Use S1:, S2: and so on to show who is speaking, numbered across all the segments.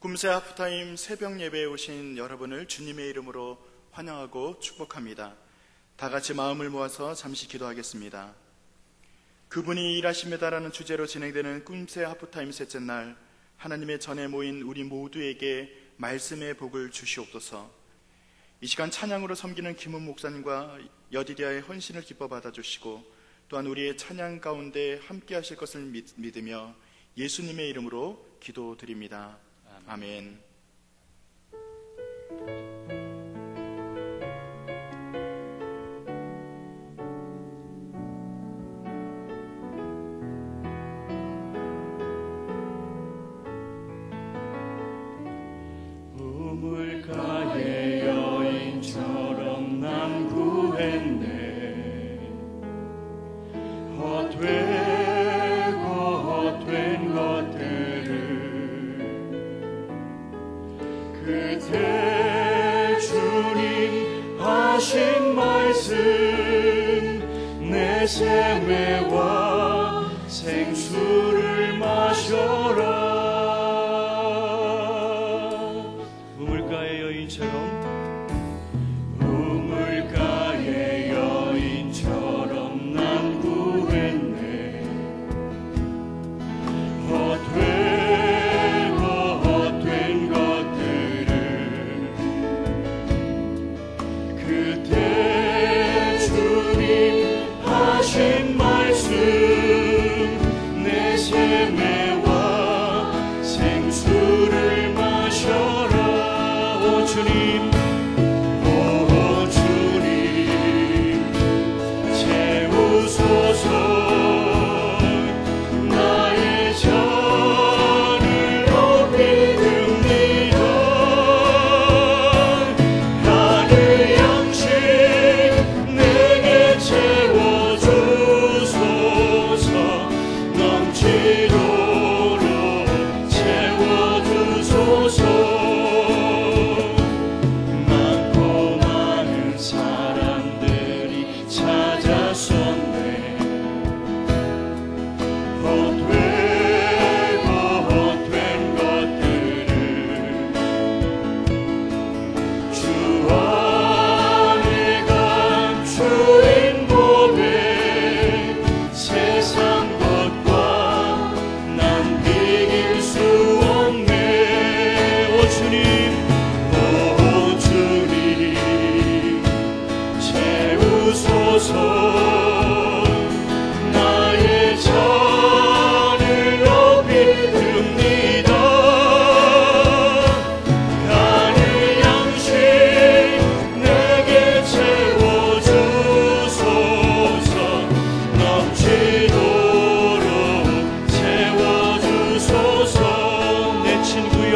S1: 꿈새 하프타임 새벽 예배에 오신 여러분을 주님의 이름으로 환영하고 축복합니다. 다 같이 마음을 모아서 잠시 기도하겠습니다. 그분이 일하십니다라는 주제로 진행되는 꿈새 하프타임 셋째 날, 하나님의 전에 모인 우리 모두에게 말씀의 복을 주시옵소서. 이 시간 찬양으로 섬기는 김은 목사님과 여디디아의 헌신을 기뻐 받아주시고, 또한 우리의 찬양 가운데 함께 하실 것을 믿으며 예수님의 이름으로 기도드립니다. 아멘.
S2: 우물가의 여인처럼 난 구했네. 헛되고 헛된 것들을 그때 주님 하신 말씀, 내 생매와 생수를 마셔라. 우물가의 여인처럼 난 구했네. 헛되고 헛된 것들을 그때 주님 하신 말씀, 내 생매와 생수를 마셔라. 오 주님, 나의 잔을 높이 듭니다. 하늘 양식 내게 채워주소서. 넘치도록 채워주소서. 많고 많은 사람들이 찾아섰네. 헛되고 헛된 것들을 주 안에 감추인 법에 세상 것과 난 비길 수 없네. 오 주님, 채우소서. 나의 잔을 높이 듭니다. 하늘 양식 내게 채워주소서. 넘치도록 채워주소서. 내 친구여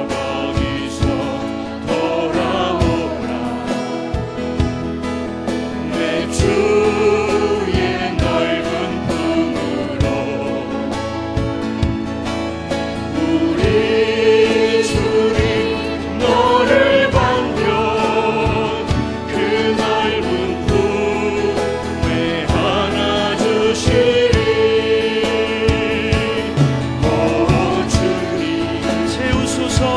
S2: 거기서 돌아오라. 내 주의 넓은 품으로 우리 주님 너를 반겨 그 넓은 품에 안아주시리. 오 주님, 채우소서.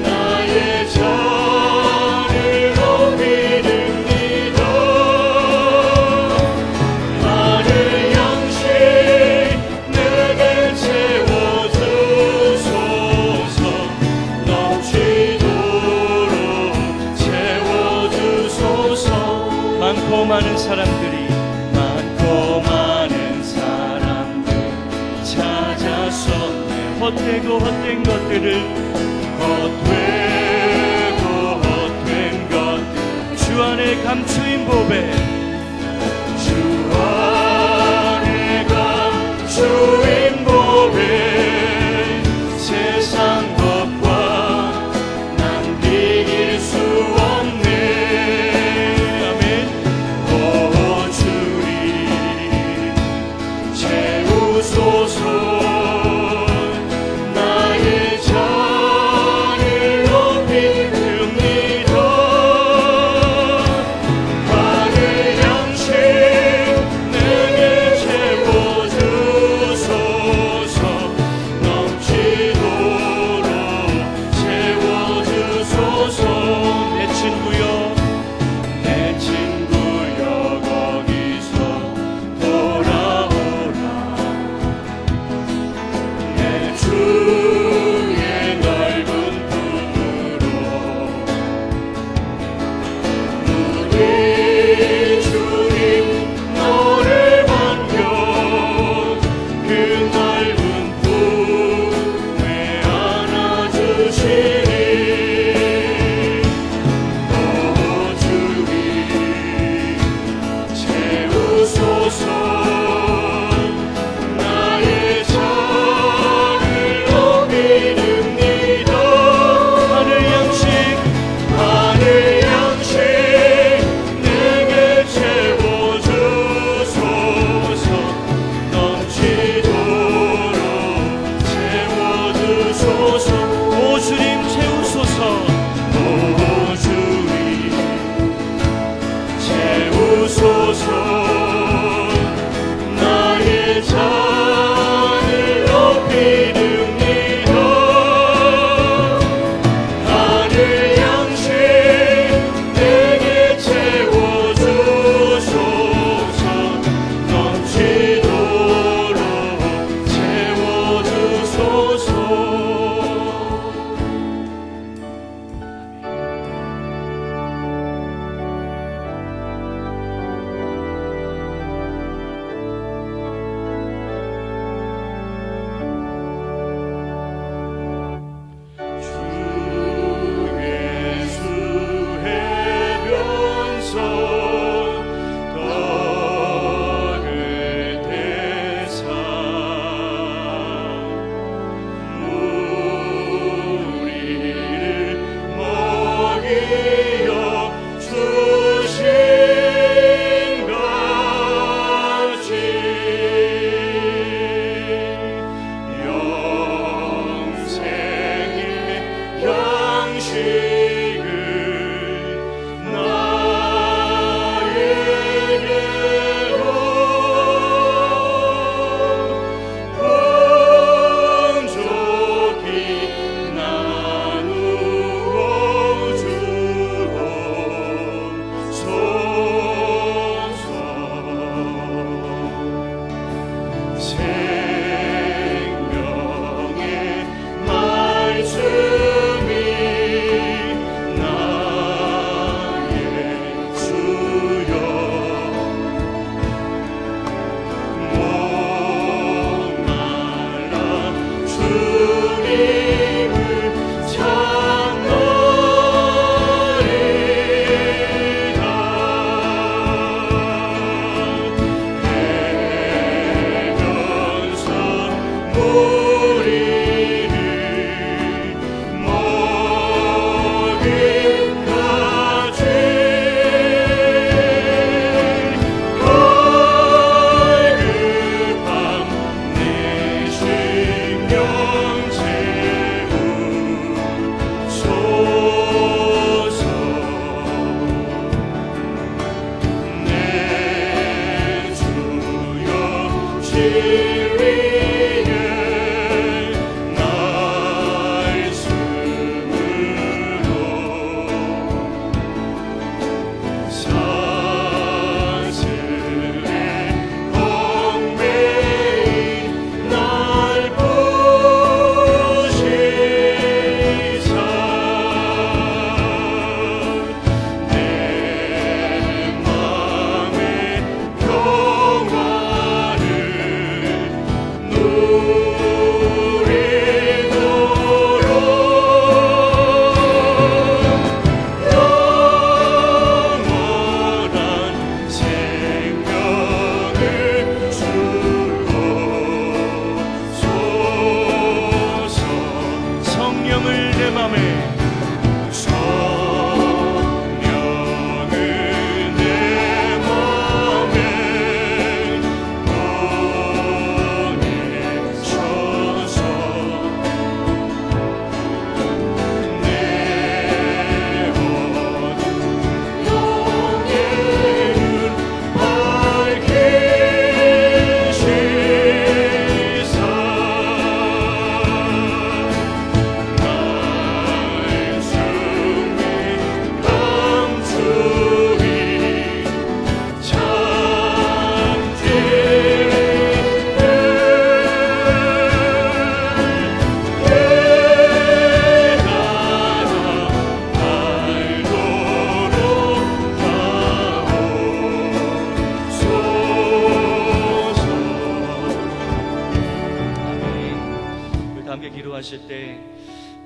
S2: 나의 잔을 높이 듭니다. 하늘 양식 내게 채워주소서. 넘치도록 채워주소서. 많고 많은 사람들 찾아섰네. 헛되고 헛된 것들을 주 안에 감추인 법에 세상 것과 난 비길 수 없네. 아멘. 오 주님, 채우소서. 나의 잔을 높이 듭니다. 하늘 양식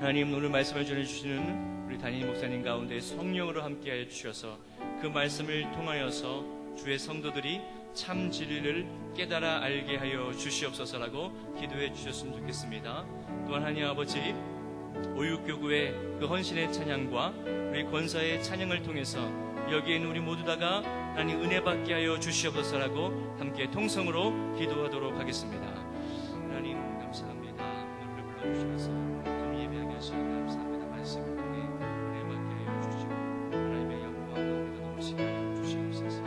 S3: 하나님, 오늘 말씀을 전해주시는 우리 담임 목사님 가운데 성령으로 함께하여 주셔서 그 말씀을 통하여서 주의 성도들이 참 진리를 깨달아 알게 하여 주시옵소서라고 기도해 주셨으면 좋겠습니다. 또한 하나님 아버지, 오육교구의 그 헌신의 찬양과 우리 권사의 찬양을 통해서 여기에 있는 우리 모두 다가 하나님 은혜 받게 하여 주시옵소서라고 함께 통성으로 기도하도록 하겠습니다. 하나님 감사합니다. 오늘 불러주셔서 좀 예배하게 하시니 감사합니다. 말씀을 통해 은혜 받게 하여 주시고 하나님의 영광과 은혜가 넘치게 하여 주시옵소서.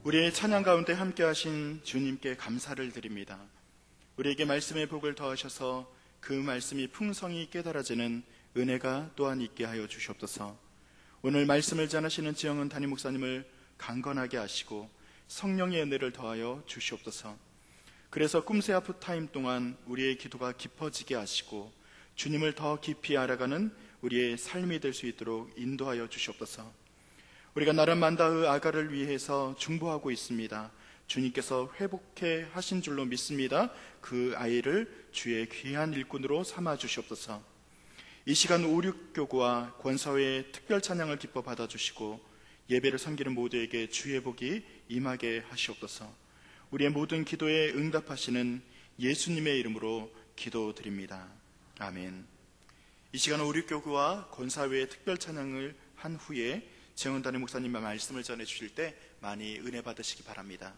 S1: 우리의 찬양 가운데 함께 하신 주님께 감사를 드립니다. 우리에게 말씀의 복을 더하셔서 그 말씀이 풍성히 깨달아지는 은혜가 또한 있게 하여 주시옵소서. 오늘 말씀을 전하시는 지영은 담임 목사님을 강건하게 하시고 성령의 은혜를 더하여 주시옵소서. 그래서 꿈새 하프타임 동안 우리의 기도가 깊어지게 하시고 주님을 더 깊이 알아가는 우리의 삶이 될 수 있도록 인도하여 주시옵소서. 우리가 나름 만다의 아가를 위해서 중보하고 있습니다. 주님께서 회복해 하신 줄로 믿습니다. 그 아이를 주의 귀한 일꾼으로 삼아 주시옵소서. 이 시간 오륙교구와 권사회의 특별 찬양을 기뻐 받아주시고 예배를 섬기는 모두에게 주의 복이 임하게 하시옵소서. 우리의 모든 기도에 응답하시는 예수님의 이름으로 기도드립니다. 아멘. 이 시간 오륙교구와 권사회의 특별 찬양을 한 후에 지영은 담임 목사님의 말씀을 전해주실 때 많이 은혜 받으시기 바랍니다.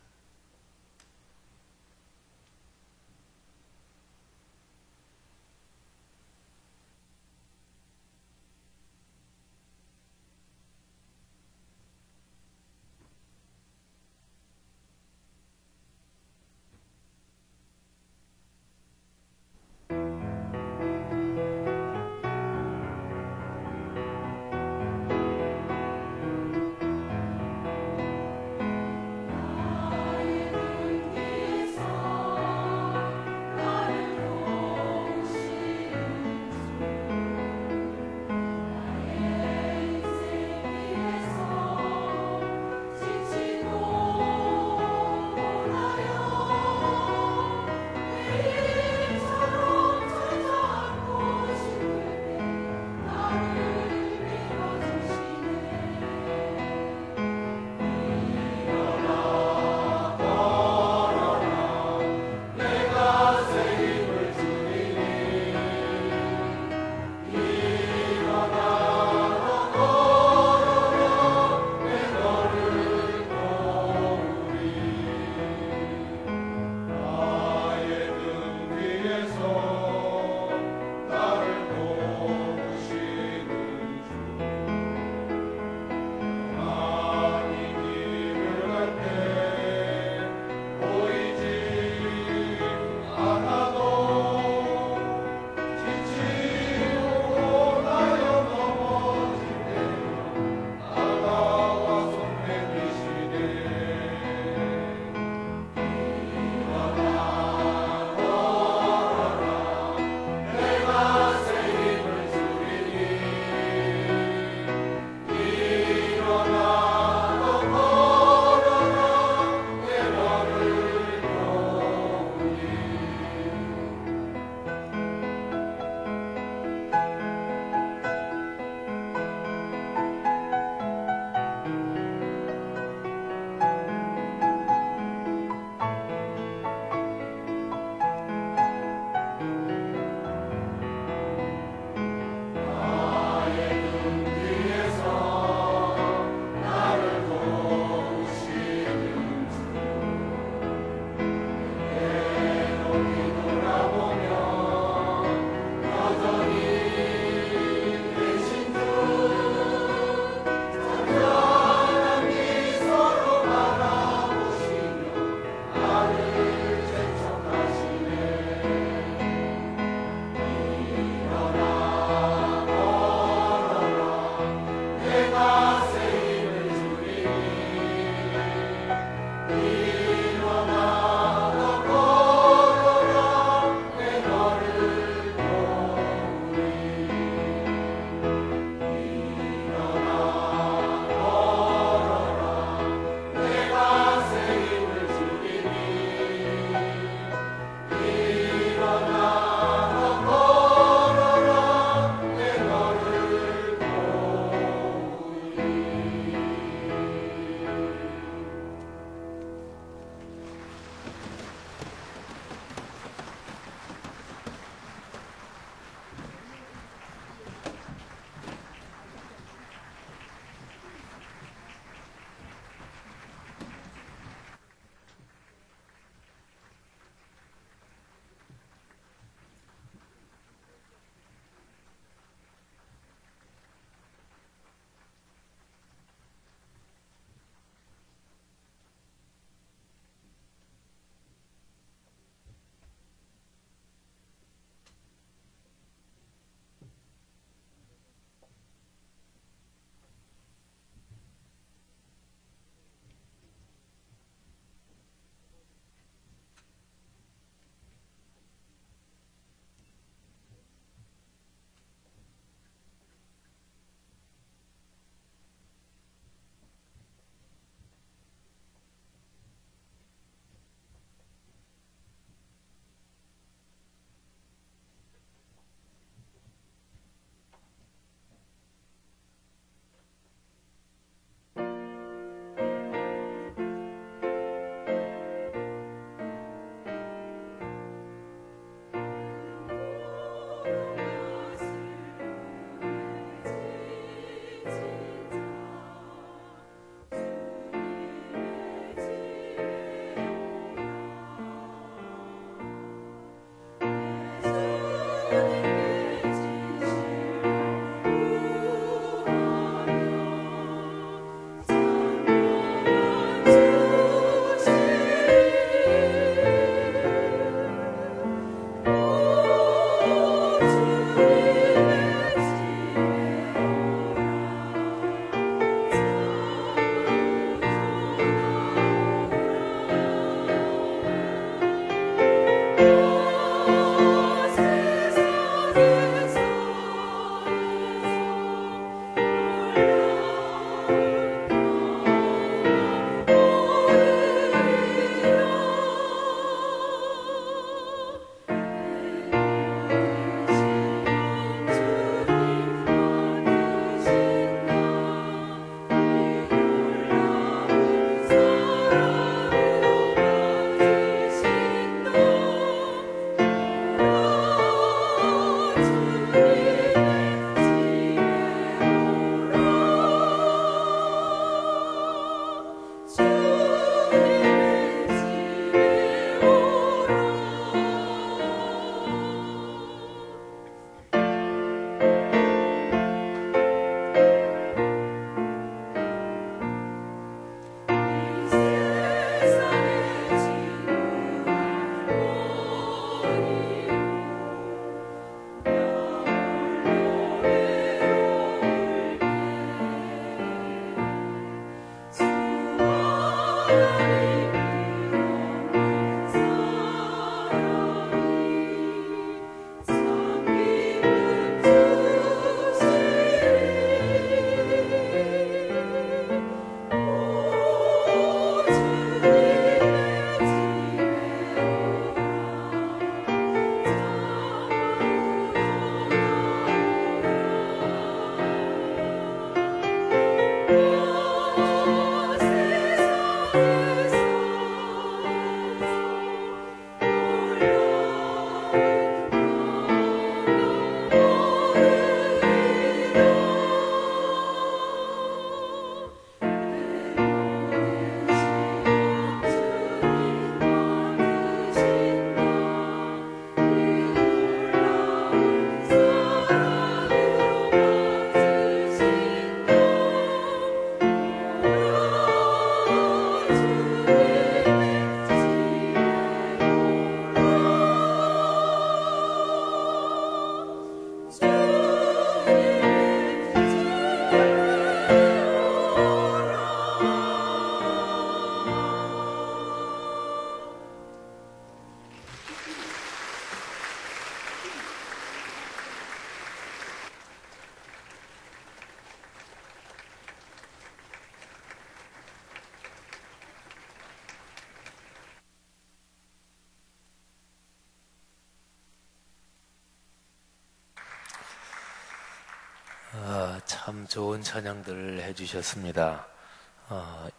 S4: 참 좋은 찬양들을 해주셨습니다.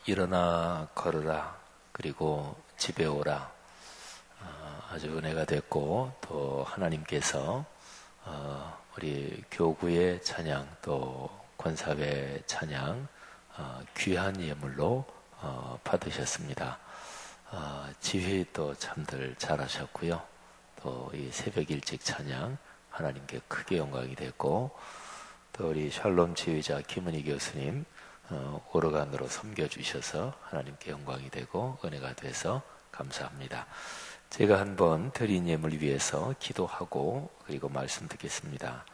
S4: 일어나 걸으라, 그리고 집에 오라. 아주 은혜가 됐고, 또 하나님께서 우리 교구의 찬양, 또 권사회 찬양 귀한 예물로 받으셨습니다. 지휘도 참들 잘하셨고요. 또 이 새벽 일찍 찬양 하나님께 크게 영광이 됐고, 또 우리 샬롬 지휘자 김은희 교수님 오르간으로 섬겨주셔서 하나님께 영광이 되고 은혜가 돼서 감사합니다. 제가 한번 드린 예물 위해서 기도하고 그리고 말씀 듣겠습니다.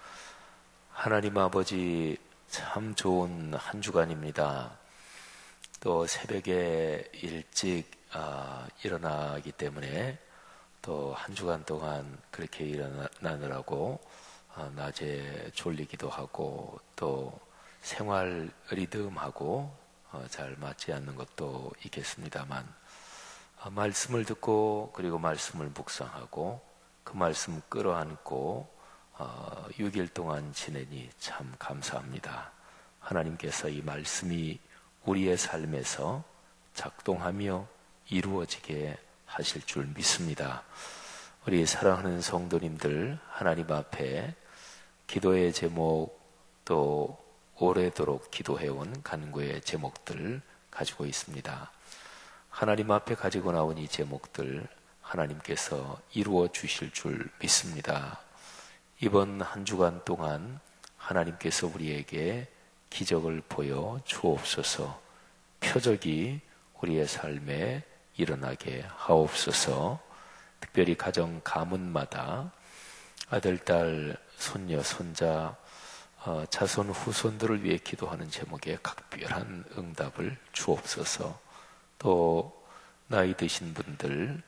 S4: 하나님 아버지, 참 좋은 한 주간입니다. 또 새벽에 일찍 일어나기 때문에 또 한 주간 동안 그렇게 일어나느라고 낮에 졸리기도 하고, 또 생활 리듬하고 잘 맞지 않는 것도 있겠습니다만, 말씀을 듣고 그리고 말씀을 묵상하고 그 말씀 끌어안고 6일 동안 지내니 참 감사합니다. 하나님께서 이 말씀이 우리의 삶에서 작동하며 이루어지게 하실 줄 믿습니다. 우리 사랑하는 성도님들, 하나님 앞에 기도의 제목, 또 오래도록 기도해온 간구의 제목들 가지고 있습니다. 하나님 앞에 가지고 나온 이 제목들 하나님께서 이루어 주실 줄 믿습니다. 이번 한 주간 동안 하나님께서 우리에게 기적을 보여 주옵소서, 표적이 우리의 삶에 일어나게 하옵소서. 특별히 가정 가문마다 아들, 딸, 손녀, 손자, 자손, 후손들을 위해 기도하는 제목에 각별한 응답을 주옵소서. 또 나이 드신 분들,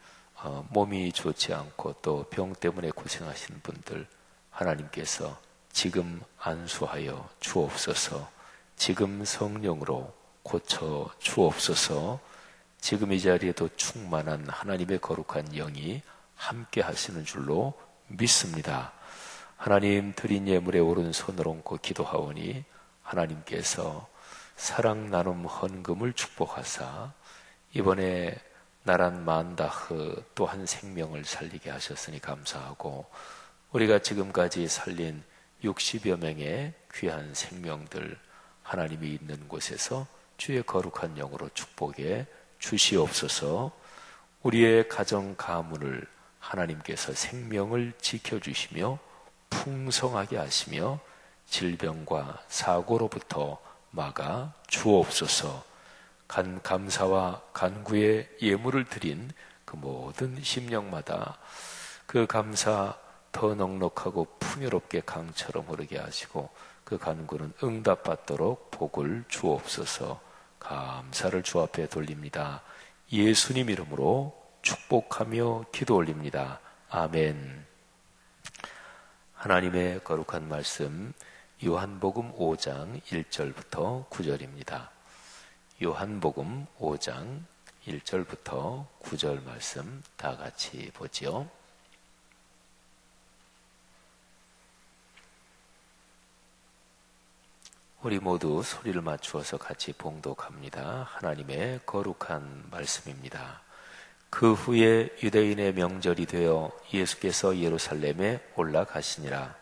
S4: 몸이 좋지 않고 또 병 때문에 고생하시는 분들, 하나님께서 지금 안수하여 주옵소서. 지금 성령으로 고쳐 주옵소서. 지금 이 자리에도 충만한 하나님의 거룩한 영이 함께 하시는 줄로 믿습니다. 하나님, 드린 예물에 오른손을 얹고 기도하오니 하나님께서 사랑 나눔 헌금을 축복하사 이번에 나란 만다흐 또 한 생명을 살리게 하셨으니 감사하고, 우리가 지금까지 살린 60여 명의 귀한 생명들 하나님이 있는 곳에서 주의 거룩한 영으로 축복해 주시옵소서. 우리의 가정 가문을 하나님께서 생명을 지켜주시며 풍성하게 하시며 질병과 사고로부터 막아 주옵소서. 감사와 간구의 예물을 드린 그 모든 심령마다 그 감사 더 넉넉하고 풍요롭게 강처럼 흐르게 하시고, 그 간구는 응답받도록 복을 주옵소서. 감사를 주 앞에 돌립니다. 예수님 이름으로 축복하며 기도 올립니다. 아멘. 하나님의 거룩한 말씀, 요한복음 5장 1절부터 9절입니다. 요한복음 5장 1절부터 9절 말씀 다 같이 보지요. 우리 모두 소리를 맞추어서 같이 봉독합니다. 하나님의 거룩한 말씀입니다. 그 후에 유대인의 명절이 되어 예수께서 예루살렘에 올라가시니라.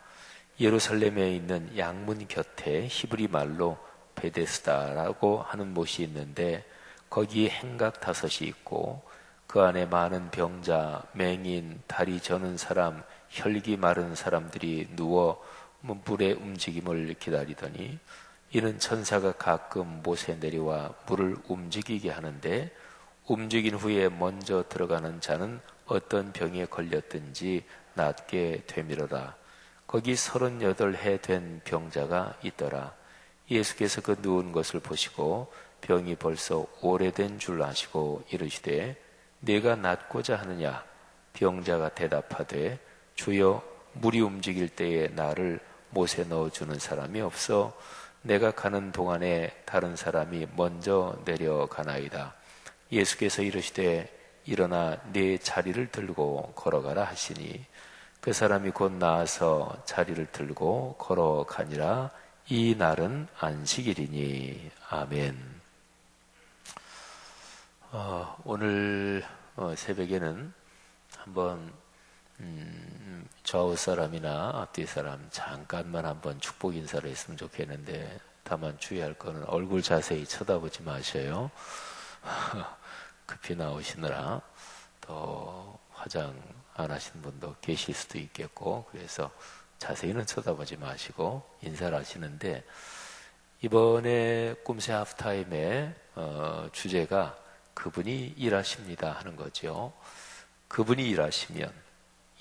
S4: 예루살렘에 있는 양문 곁에 히브리 말로 베데스다라고 하는 못이 있는데, 거기 행각 5이 있고 그 안에 많은 병자, 맹인, 다리 저는 사람, 혈기 마른 사람들이 누워 물의 움직임을 기다리더니, 이는 천사가 가끔 못에 내려와 물을 움직이게 하는데, 움직인 후에 먼저 들어가는 자는 어떤 병에 걸렸든지 낫게 되밀어라. 거기 38해 된 병자가 있더라. 예수께서 그 누운 것을 보시고 병이 벌써 오래된 줄 아시고 이르시되, 내가 낫고자 하느냐? 병자가 대답하되, 주여, 물이 움직일 때에 나를 못에 넣어주는 사람이 없어 내가 가는 동안에 다른 사람이 먼저 내려가나이다. 예수께서 이르시되, 일어나 네 자리를 들고 걸어가라 하시니, 그 사람이 곧 나아서 자리를 들고 걸어가니라. 이 날은 안식일이니. 아멘. 오늘 새벽에는 한번 좌우 사람이나 앞뒤 사람 잠깐만 한번 축복 인사를 했으면 좋겠는데, 다만 주의할 거는 얼굴 자세히 쳐다보지 마셔요. 급히 나오시느라 또 화장 안 하신 분도 계실 수도 있겠고, 그래서 자세히는 쳐다보지 마시고 인사를 하시는데, 이번에 꿈새 하프타임의 주제가 그분이 일하십니다 하는 거죠. 그분이 일하시면,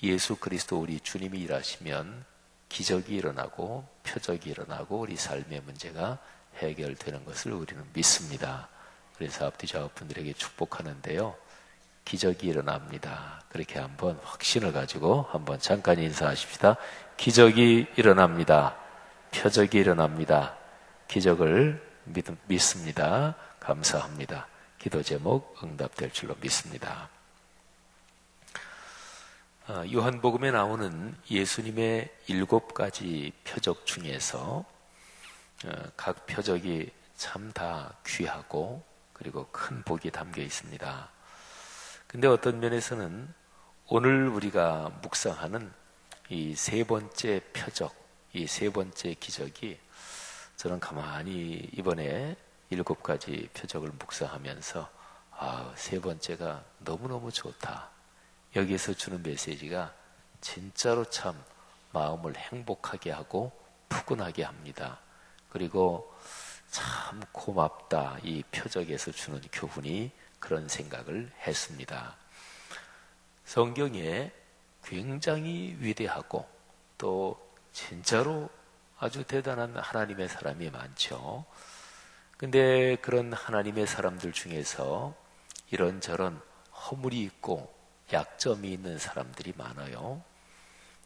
S4: 예수 그리스도 우리 주님이 일하시면 기적이 일어나고 표적이 일어나고 우리 삶의 문제가 해결되는 것을 우리는 믿습니다. 그래서 앞뒤 좌우 분들에게 축복하는데요, 기적이 일어납니다. 그렇게 한번 확신을 가지고 한번 잠깐 인사하십시다. 기적이 일어납니다. 표적이 일어납니다. 기적을 믿습니다. 감사합니다. 기도 제목 응답될 줄로 믿습니다. 요한복음에 나오는 예수님의 7가지 표적 중에서 각 표적이 참 다 귀하고 그리고 큰 복이 담겨 있습니다. 근데 어떤 면에서는 오늘 우리가 묵상하는 이 3번째 표적, 이 3번째 기적이, 저는 가만히 이번에 7가지 표적을 묵상하면서 3번째가 너무너무 좋다. 여기에서 주는 메시지가 진짜로 참 마음을 행복하게 하고 푸근하게 합니다. 그리고 참 고맙다. 이 표적에서 주는 교훈이, 그런 생각을 했습니다. 성경에 굉장히 위대하고 또 진짜로 아주 대단한 하나님의 사람이 많죠. 근데 그런 하나님의 사람들 중에서 이런저런 허물이 있고 약점이 있는 사람들이 많아요.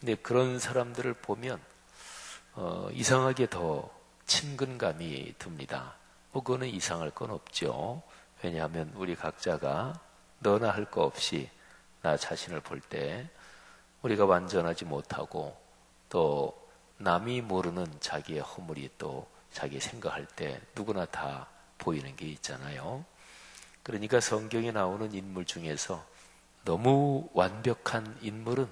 S4: 근데 그런 사람들을 보면 이상하게 더 친근감이 듭니다. 그거는 이상할 건 없죠. 왜냐하면 우리 각자가 너나 할 거 없이 나 자신을 볼 때 우리가 완전하지 못하고, 또 남이 모르는 자기의 허물이 또 자기 생각할 때 누구나 다 보이는 게 있잖아요. 그러니까 성경에 나오는 인물 중에서 너무 완벽한 인물은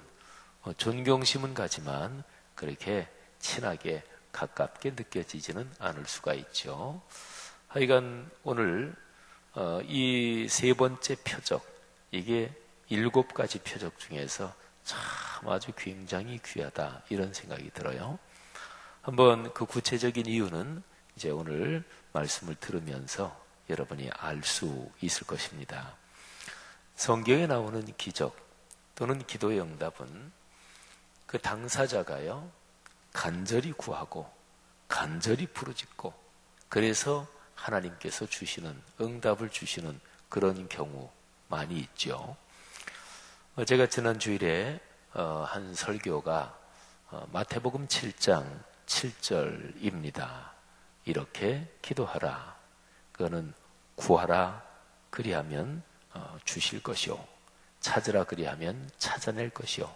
S4: 존경심은 가지만 그렇게 친하게 가깝게 느껴지지는 않을 수가 있죠. 하여간 오늘 이 3번째 표적, 이게 7가지 표적 중에서 참 아주 굉장히 귀하다, 이런 생각이 들어요. 한번 그 구체적인 이유는 이제 오늘 말씀을 들으면서 여러분이 알 수 있을 것입니다. 성경에 나오는 기적 또는 기도의 응답은 그 당사자가요, 간절히 구하고 간절히 부르짖고, 그래서 하나님께서 주시는, 응답을 주시는 그런 경우 많이 있죠. 제가 지난 주일에 한 설교가 마태복음 7장 7절입니다. 이렇게 기도하라. 그거는 구하라 그리하면 주실 것이요, 찾으라 그리하면 찾아낼 것이요,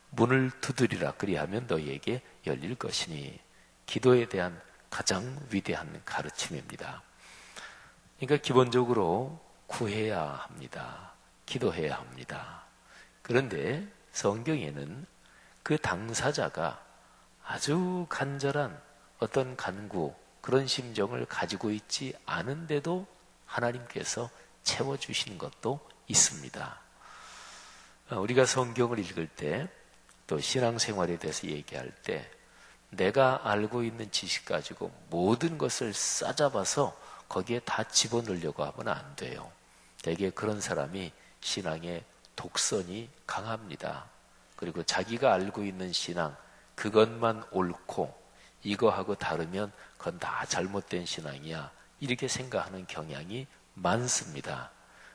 S4: 문을 두드리라 그리하면 너희에게 열릴 것이니. 기도에 대한 가장 위대한 가르침입니다. 그러니까 기본적으로 구해야 합니다. 기도해야 합니다. 그런데 성경에는 그 당사자가 아주 간절한 어떤 간구, 그런 심정을 가지고 있지 않은데도 하나님께서 채워주시는 것도 있습니다. 우리가 성경을 읽을 때, 또 신앙생활에 대해서 얘기할 때, 내가 알고 있는 지식 가지고 모든 것을 싸잡아서 거기에 다 집어넣으려고 하면 안 돼요. 대개 그런 사람이 신앙의 독선이 강합니다. 그리고 자기가 알고 있는 신앙, 그것만 옳고 이거하고 다르면 그건 다 잘못된 신앙이야, 이렇게 생각하는 경향이 많습니다.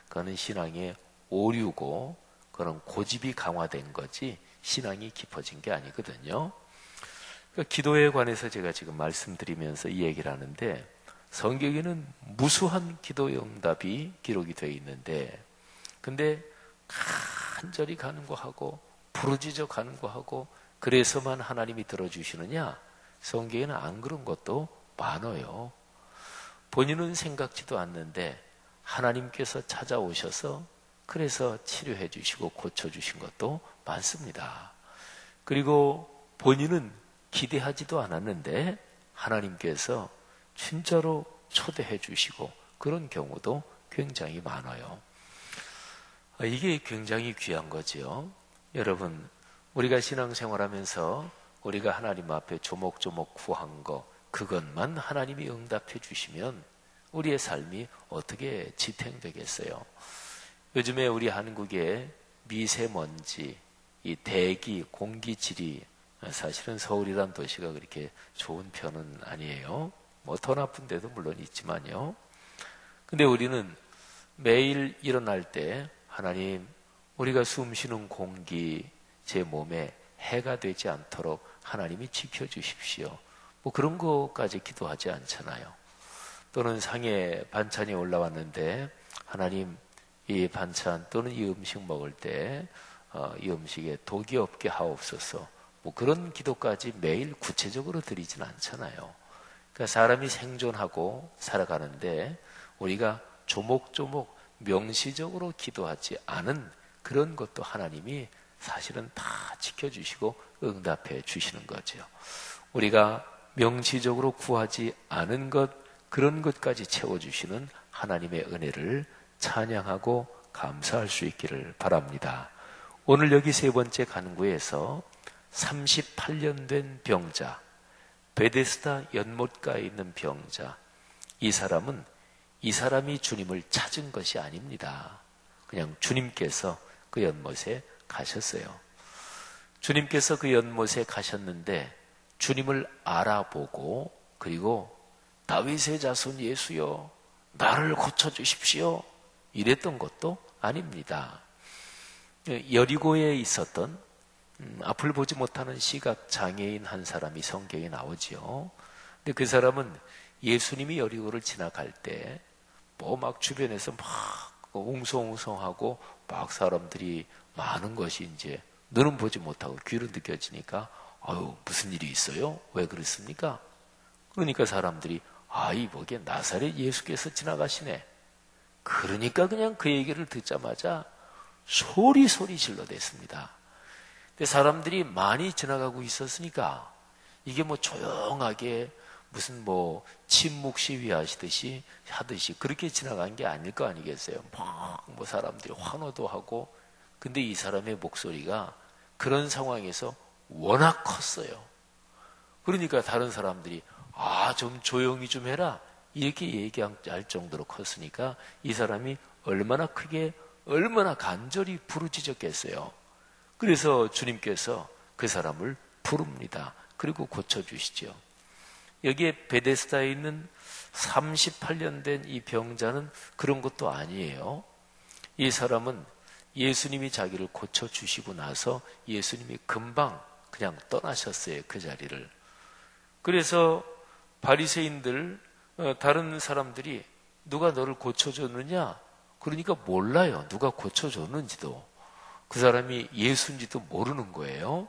S4: 그거는 신앙의 오류고, 그런 고집이 강화된 거지 신앙이 깊어진 게 아니거든요. 그러니까 기도에 관해서 제가 지금 말씀드리면서 이 얘기를 하는데, 성경에는 무수한 기도의 응답이 기록이 되어 있는데, 근데 간절히 가는 거 하고 부르짖어 가는 거 하고 그래서만 하나님이 들어주시느냐? 성경에는 안 그런 것도 많아요. 본인은 생각지도 않는데 하나님께서 찾아오셔서 그래서 치료해 주시고 고쳐주신 것도 많습니다. 그리고 본인은 기대하지도 않았는데 하나님께서 진짜로 초대해 주시고 그런 경우도 굉장히 많아요. 이게 굉장히 귀한 거지요. 여러분, 우리가 신앙생활하면서 우리가 하나님 앞에 조목조목 구한 거 그것만 하나님이 응답해 주시면 우리의 삶이 어떻게 지탱되겠어요? 요즘에 우리 한국의 미세먼지, 이 대기, 공기질이 사실은 서울이란 도시가 그렇게 좋은 편은 아니에요. 뭐 더 나쁜 데도 물론 있지만요. 근데 우리는 매일 일어날 때 하나님, 우리가 숨 쉬는 공기 제 몸에 해가 되지 않도록 하나님이 지켜주십시오. 뭐 그런 것까지 기도하지 않잖아요. 또는 상에 반찬이 올라왔는데 하나님, 이 반찬 또는 이 음식 먹을 때 이 음식에 독이 없게 하옵소서. 뭐 그런 기도까지 매일 구체적으로 드리진 않잖아요. 그러니까 사람이 생존하고 살아가는데 우리가 조목조목 명시적으로 기도하지 않은 그런 것도 하나님이 사실은 다 지켜주시고 응답해 주시는 거죠. 우리가 명시적으로 구하지 않은 것, 그런 것까지 채워주시는 하나님의 은혜를 찬양하고 감사할 수 있기를 바랍니다. 오늘 여기 세 번째 간구에서 38년 된 병자, 베데스다 연못가에 있는 병자, 이 사람이 주님을 찾은 것이 아닙니다. 그냥 주님께서 그 연못에 가셨어요. 주님께서 그 연못에 가셨는데 주님을 알아보고 그리고 다윗의 자손 예수여 나를 고쳐주십시오 이랬던 것도 아닙니다. 여리고에 있었던 앞을 보지 못하는 시각 장애인 한 사람이 성경에 나오지요. 근데 그 사람은 예수님이 여리고를 지나갈 때 뭐 막 주변에서 막 웅성웅성하고 막 사람들이 많은 것이 이제 눈은 보지 못하고 귀로 느껴지니까 아유 무슨 일이 있어요? 왜 그렇습니까? 그러니까 사람들이 이 보기에 나사렛 예수께서 지나가시네. 그러니까 그냥 그 얘기를 듣자마자 소리 질러댔습니다. 근데 사람들이 많이 지나가고 있었으니까 이게 뭐 조용하게 무슨 뭐 침묵 시위 하듯이 그렇게 지나간 게 아닐 거 아니겠어요. 막 뭐 사람들이 환호도 하고. 근데 이 사람의 목소리가 그런 상황에서 워낙 컸어요. 그러니까 다른 사람들이 좀 조용히 좀 해라 이렇게 얘기할 정도로 컸으니까 이 사람이 얼마나 크게 얼마나 간절히 부르짖었겠어요. 그래서 주님께서 그 사람을 부릅니다. 그리고 고쳐주시죠. 여기에 베데스다에 있는 38년 된 이 병자는 그런 것도 아니에요. 이 사람은 예수님이 자기를 고쳐주시고 나서 예수님이 금방 그냥 떠나셨어요. 그 자리를. 그래서 바리새인들 다른 사람들이 누가 너를 고쳐줬느냐? 그러니까 몰라요. 누가 고쳐줬는지도. 그 사람이 예수인지도 모르는 거예요.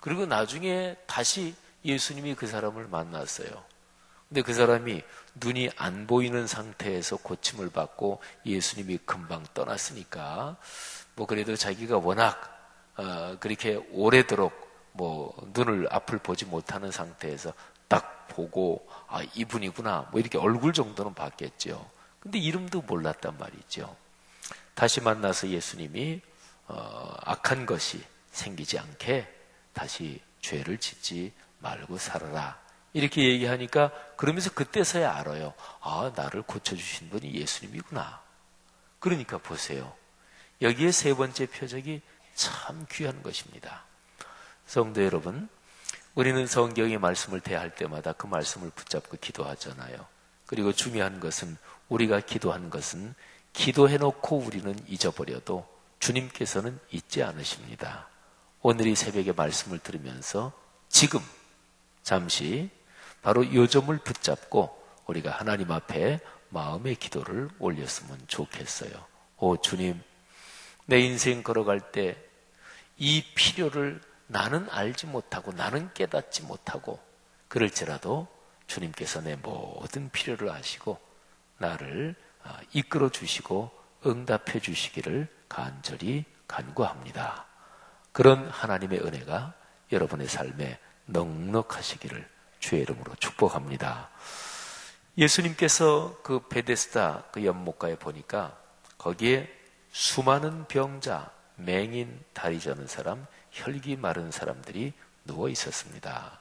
S4: 그리고 나중에 다시 예수님이 그 사람을 만났어요. 근데 그 사람이 눈이 안 보이는 상태에서 고침을 받고 예수님이 금방 떠났으니까 뭐 그래도 자기가 워낙 그렇게 오래도록 뭐 눈을 앞을 보지 못하는 상태에서 딱 보고 이분이구나 뭐 이렇게 얼굴 정도는 봤겠죠. 근데 이름도 몰랐단 말이죠. 다시 만나서 예수님이 악한 것이 생기지 않게 다시 죄를 짓지 말고 살아라 이렇게 얘기하니까 그러면서 그때서야 알아요. 나를 고쳐주신 분이 예수님이구나. 그러니까 보세요. 여기에 세 번째 표적이 참 귀한 것입니다. 성도 여러분, 우리는 성경의 말씀을 대할 때마다 그 말씀을 붙잡고 기도하잖아요. 그리고 중요한 것은 우리가 기도한 것은 기도해놓고 우리는 잊어버려도 주님께서는 잊지 않으십니다. 오늘 이 새벽에 말씀을 들으면서 지금 잠시 바로 이 점을 붙잡고 우리가 하나님 앞에 마음의 기도를 올렸으면 좋겠어요. 오 주님, 내 인생 걸어갈 때 이 필요를 나는 알지 못하고 나는 깨닫지 못하고 그럴지라도 주님께서 내 모든 필요를 아시고 나를 이끌어 주시고 응답해 주시기를 간절히 간구합니다. 그런 하나님의 은혜가 여러분의 삶에 넉넉하시기를 주의 이름으로 축복합니다. 예수님께서 그 베데스다 그 연못가에 보니까 거기에 수많은 병자, 맹인, 다리 저는 사람, 혈기 마른 사람들이 누워 있었습니다.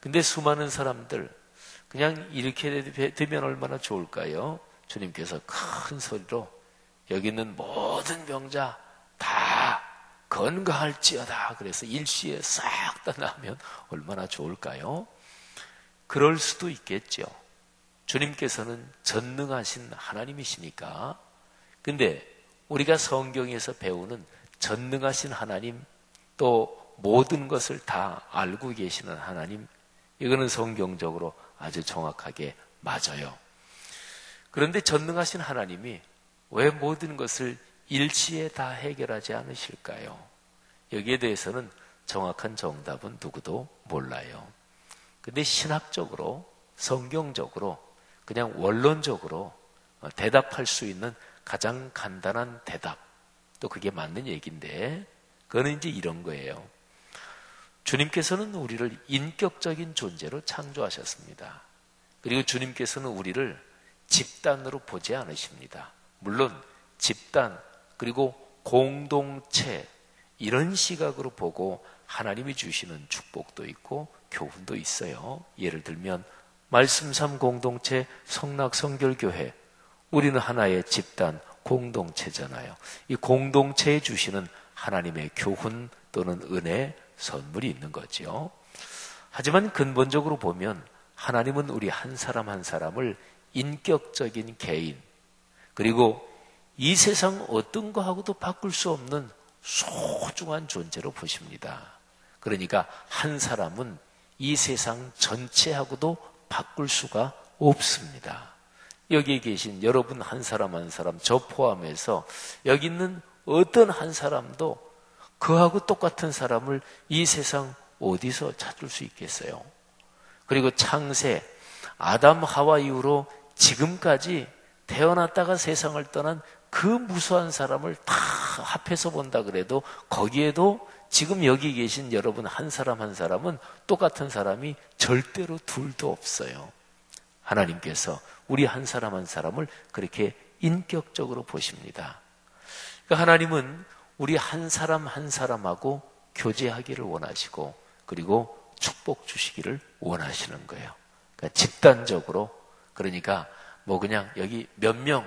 S4: 근데 수많은 사람들 그냥 이렇게 되면 얼마나 좋을까요? 주님께서 큰 소리로 여기 있는 모든 병자 다 건강할지어다. 그래서 일시에 싹 다 나면 얼마나 좋을까요? 그럴 수도 있겠죠. 주님께서는 전능하신 하나님이시니까. 근데 우리가 성경에서 배우는 전능하신 하나님, 또 모든 것을 다 알고 계시는 하나님, 이거는 성경적으로 아주 정확하게 맞아요. 그런데 전능하신 하나님이 왜 모든 것을 일시에 다 해결하지 않으실까요? 여기에 대해서는 정확한 정답은 누구도 몰라요. 근데 신학적으로, 성경적으로, 그냥 원론적으로 대답할 수 있는 가장 간단한 대답, 또 그게 맞는 얘기인데, 그거는 이제 이런 거예요. 주님께서는 우리를 인격적인 존재로 창조하셨습니다. 그리고 주님께서는 우리를 집단으로 보지 않으십니다. 물론 집단 그리고 공동체 이런 시각으로 보고 하나님이 주시는 축복도 있고 교훈도 있어요. 예를 들면 말씀 3 공동체 성락성결교회, 우리는 하나의 집단 공동체잖아요. 이 공동체에 주시는 하나님의 교훈 또는 은혜, 선물이 있는 거죠. 하지만 근본적으로 보면 하나님은 우리 한 사람 한 사람을 인격적인 개인, 그리고 이 세상 어떤 거하고도 바꿀 수 없는 소중한 존재로 보십니다. 그러니까 한 사람은 이 세상 전체하고도 바꿀 수가 없습니다. 여기에 계신 여러분 한 사람 한 사람, 저 포함해서 여기 있는 어떤 한 사람도 그하고 똑같은 사람을 이 세상 어디서 찾을 수 있겠어요? 그리고 창세, 아담 하와 이후로 지금까지 태어났다가 세상을 떠난 그 무수한 사람을 다 합해서 본다 그래도 거기에도 지금 여기 계신 여러분 한 사람 한 사람은 똑같은 사람이 절대로 둘도 없어요. 하나님께서 우리 한 사람 한 사람을 그렇게 인격적으로 보십니다. 그러니까 하나님은 우리 한 사람 한 사람하고 교제하기를 원하시고 그리고 축복 주시기를 원하시는 거예요. 그러니까 집단적으로, 그러니까 뭐 그냥 여기 몇 명,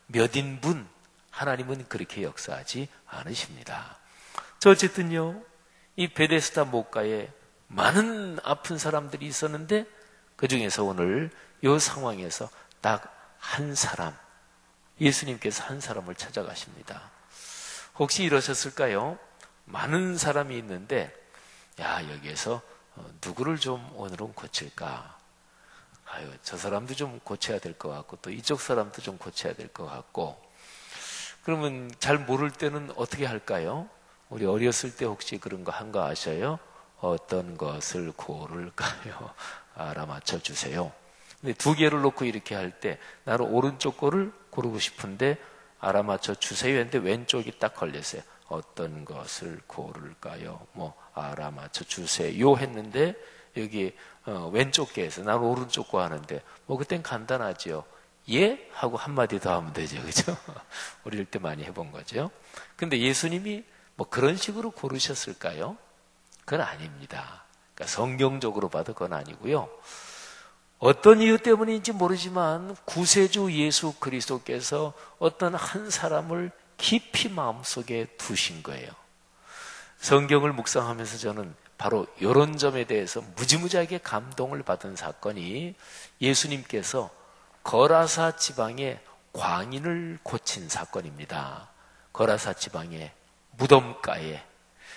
S4: 몇 인분, 하나님은 그렇게 역사하지 않으십니다. 저 어쨌든요, 이 베데스다 못가에 많은 아픈 사람들이 있었는데 그 중에서 오늘 이 상황에서 딱 한 사람, 예수님께서 한 사람을 찾아가십니다. 혹시 이러셨을까요? 많은 사람이 있는데 야, 여기에서 누구를 좀 오늘은 고칠까? 아유, 저 사람도 좀 고쳐야 될 것 같고 또 이쪽 사람도 좀 고쳐야 될 것 같고. 그러면 잘 모를 때는 어떻게 할까요? 우리 어렸을 때 혹시 그런 거 한 거 아셔요? 어떤 것을 고를까요? 알아맞혀 주세요. 근데 두 개를 놓고 이렇게 할 때 나는 오른쪽 거를 고르고 싶은데 알아맞혀 주세요 했는데 왼쪽이 딱 걸렸어요. 어떤 것을 고를까요? 뭐 알아맞혀 주세요 했는데 여기 왼쪽 개에서 나는 오른쪽 거 하는데 뭐 그땐 간단하죠. 예? 하고 한마디 더 하면 되죠. 그죠? 어릴 때 많이 해본 거죠. 근데 예수님이 뭐 그런 식으로 고르셨을까요? 그건 아닙니다. 그러니까 성경적으로 봐도 그건 아니고요. 어떤 이유 때문인지 모르지만 구세주 예수 그리스도께서 어떤 한 사람을 깊이 마음속에 두신 거예요. 성경을 묵상하면서 저는 바로 이런 점에 대해서 무지무지하게 감동을 받은 사건이 예수님께서 거라사 지방의 광인을 고친 사건입니다. 거라사 지방의 무덤가에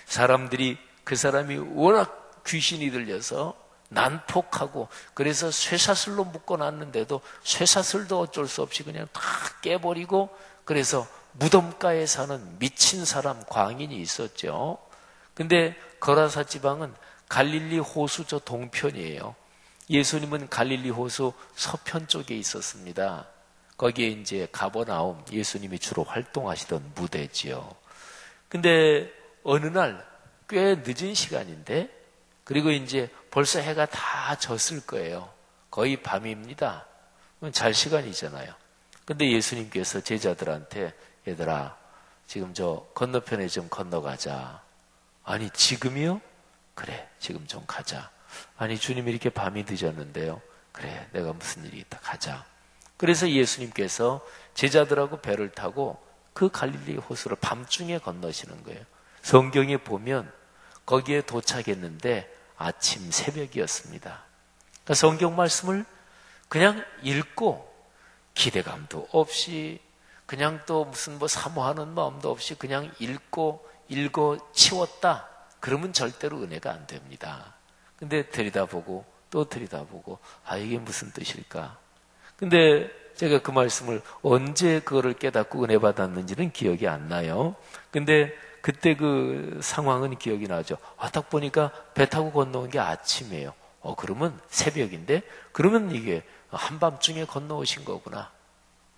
S4: 사람들이, 그 사람이 워낙 귀신이 들려서 난폭하고 그래서 쇠사슬로 묶어놨는데도 쇠사슬도 어쩔 수 없이 그냥 다 깨버리고, 그래서 무덤가에 사는 미친 사람 광인이 있었죠. 근데 거라사 지방은 갈릴리 호수 저 동편이에요. 예수님은 갈릴리 호수 서편 쪽에 있었습니다. 거기에 이제 가버나움, 예수님이 주로 활동하시던 무대지요. 근데 어느 날 꽤 늦은 시간인데, 그리고 이제 벌써 해가 다 졌을 거예요. 거의 밤입니다. 잘 시간이잖아요. 근데 예수님께서 제자들한테, 얘들아, 지금 저 건너편에 좀 건너가자. 아니, 지금이요? 그래, 지금 좀 가자. 아니, 주님이 이렇게 밤이 늦었는데요. 그래, 내가 무슨 일이 있다, 가자. 그래서 예수님께서 제자들하고 배를 타고 그 갈릴리 호수를 밤중에 건너시는 거예요. 성경에 보면 거기에 도착했는데 아침 새벽이었습니다. 그러니까 성경 말씀을 그냥 읽고 기대감도 없이, 그냥 또 무슨 뭐 사모하는 마음도 없이 그냥 읽고 치웠다. 그러면 절대로 은혜가 안 됩니다. 근데 들여다보고 또 들여다보고, 아, 이게 무슨 뜻일까? 근데 제가 그 말씀을 언제 그거를 깨닫고 은혜 받았는지는 기억이 안 나요. 근데 그때 그 상황은 기억이 나죠. 아, 딱 보니까 배 타고 건너온 게 아침이에요. 그러면 새벽인데? 그러면 이게 한밤중에 건너오신 거구나.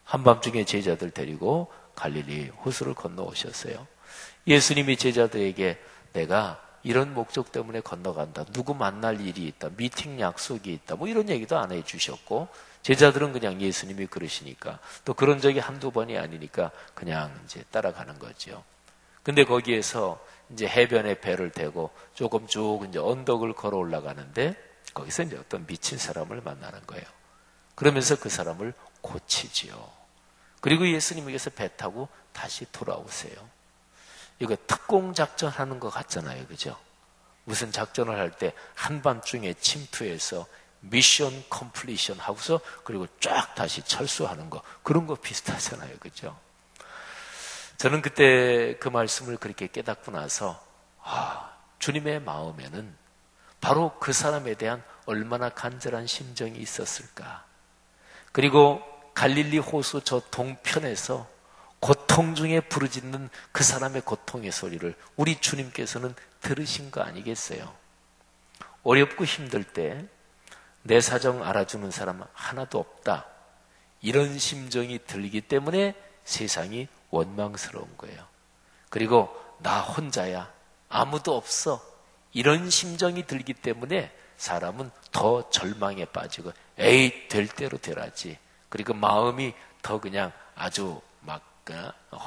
S4: 한밤중에 제자들 데리고 갈릴리 호수를 건너오셨어요. 예수님이 제자들에게 내가 이런 목적 때문에 건너간다. 누구 만날 일이 있다. 미팅 약속이 있다. 뭐 이런 얘기도 안 해주셨고, 제자들은 그냥 예수님이 그러시니까, 또 그런 적이 한두 번이 아니니까 그냥 이제 따라가는 거죠. 근데 거기에서 이제 해변에 배를 대고 조금 쭉 이제 언덕을 걸어 올라가는데, 거기서 이제 어떤 미친 사람을 만나는 거예요. 그러면서 그 사람을 고치지요. 그리고 예수님께서 배 타고 다시 돌아오세요. 이거 특공작전 하는 것 같잖아요. 그죠? 무슨 작전을 할 때 한밤중에 침투해서 미션 컴플리션 하고서 그리고 쫙 다시 철수하는 거, 그런 거 비슷하잖아요. 그죠? 저는 그때 그 말씀을 그렇게 깨닫고 나서, 주님의 마음에는 바로 그 사람에 대한 얼마나 간절한 심정이 있었을까. 그리고 갈릴리 호수 저 동편에서 고통 중에 부르짖는 그 사람의 고통의 소리를 우리 주님께서는 들으신 거 아니겠어요? 어렵고 힘들 때 내 사정 알아주는 사람 하나도 없다. 이런 심정이 들기 때문에 세상이 원망스러운 거예요. 그리고 나 혼자야, 아무도 없어, 이런 심정이 들기 때문에 사람은 더 절망에 빠지고, 에이, 될 대로 되라지. 그리고 마음이 더 그냥 아주 막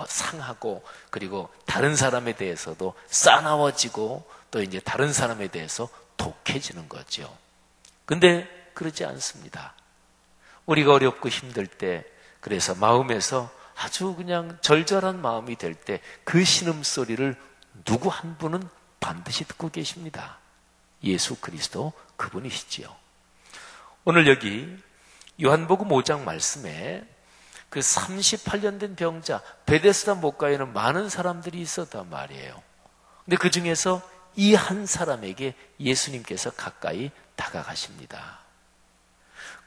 S4: 상하고, 그리고 다른 사람에 대해서도 싸나워지고, 또 이제 다른 사람에 대해서 독해지는 거죠. 근데 그러지 않습니다. 우리가 어렵고 힘들 때, 그래서 마음에서 아주 그냥 절절한 마음이 될 때 그 신음소리를 누구 한 분은 반드시 듣고 계십니다. 예수 그리스도 그분이시지요. 오늘 여기 요한복음 5장 말씀에 그 38년 된 병자 베데스다 못가에는 많은 사람들이 있었단 말이에요. 근데 그 중에서 이 한 사람에게 예수님께서 가까이 다가가십니다.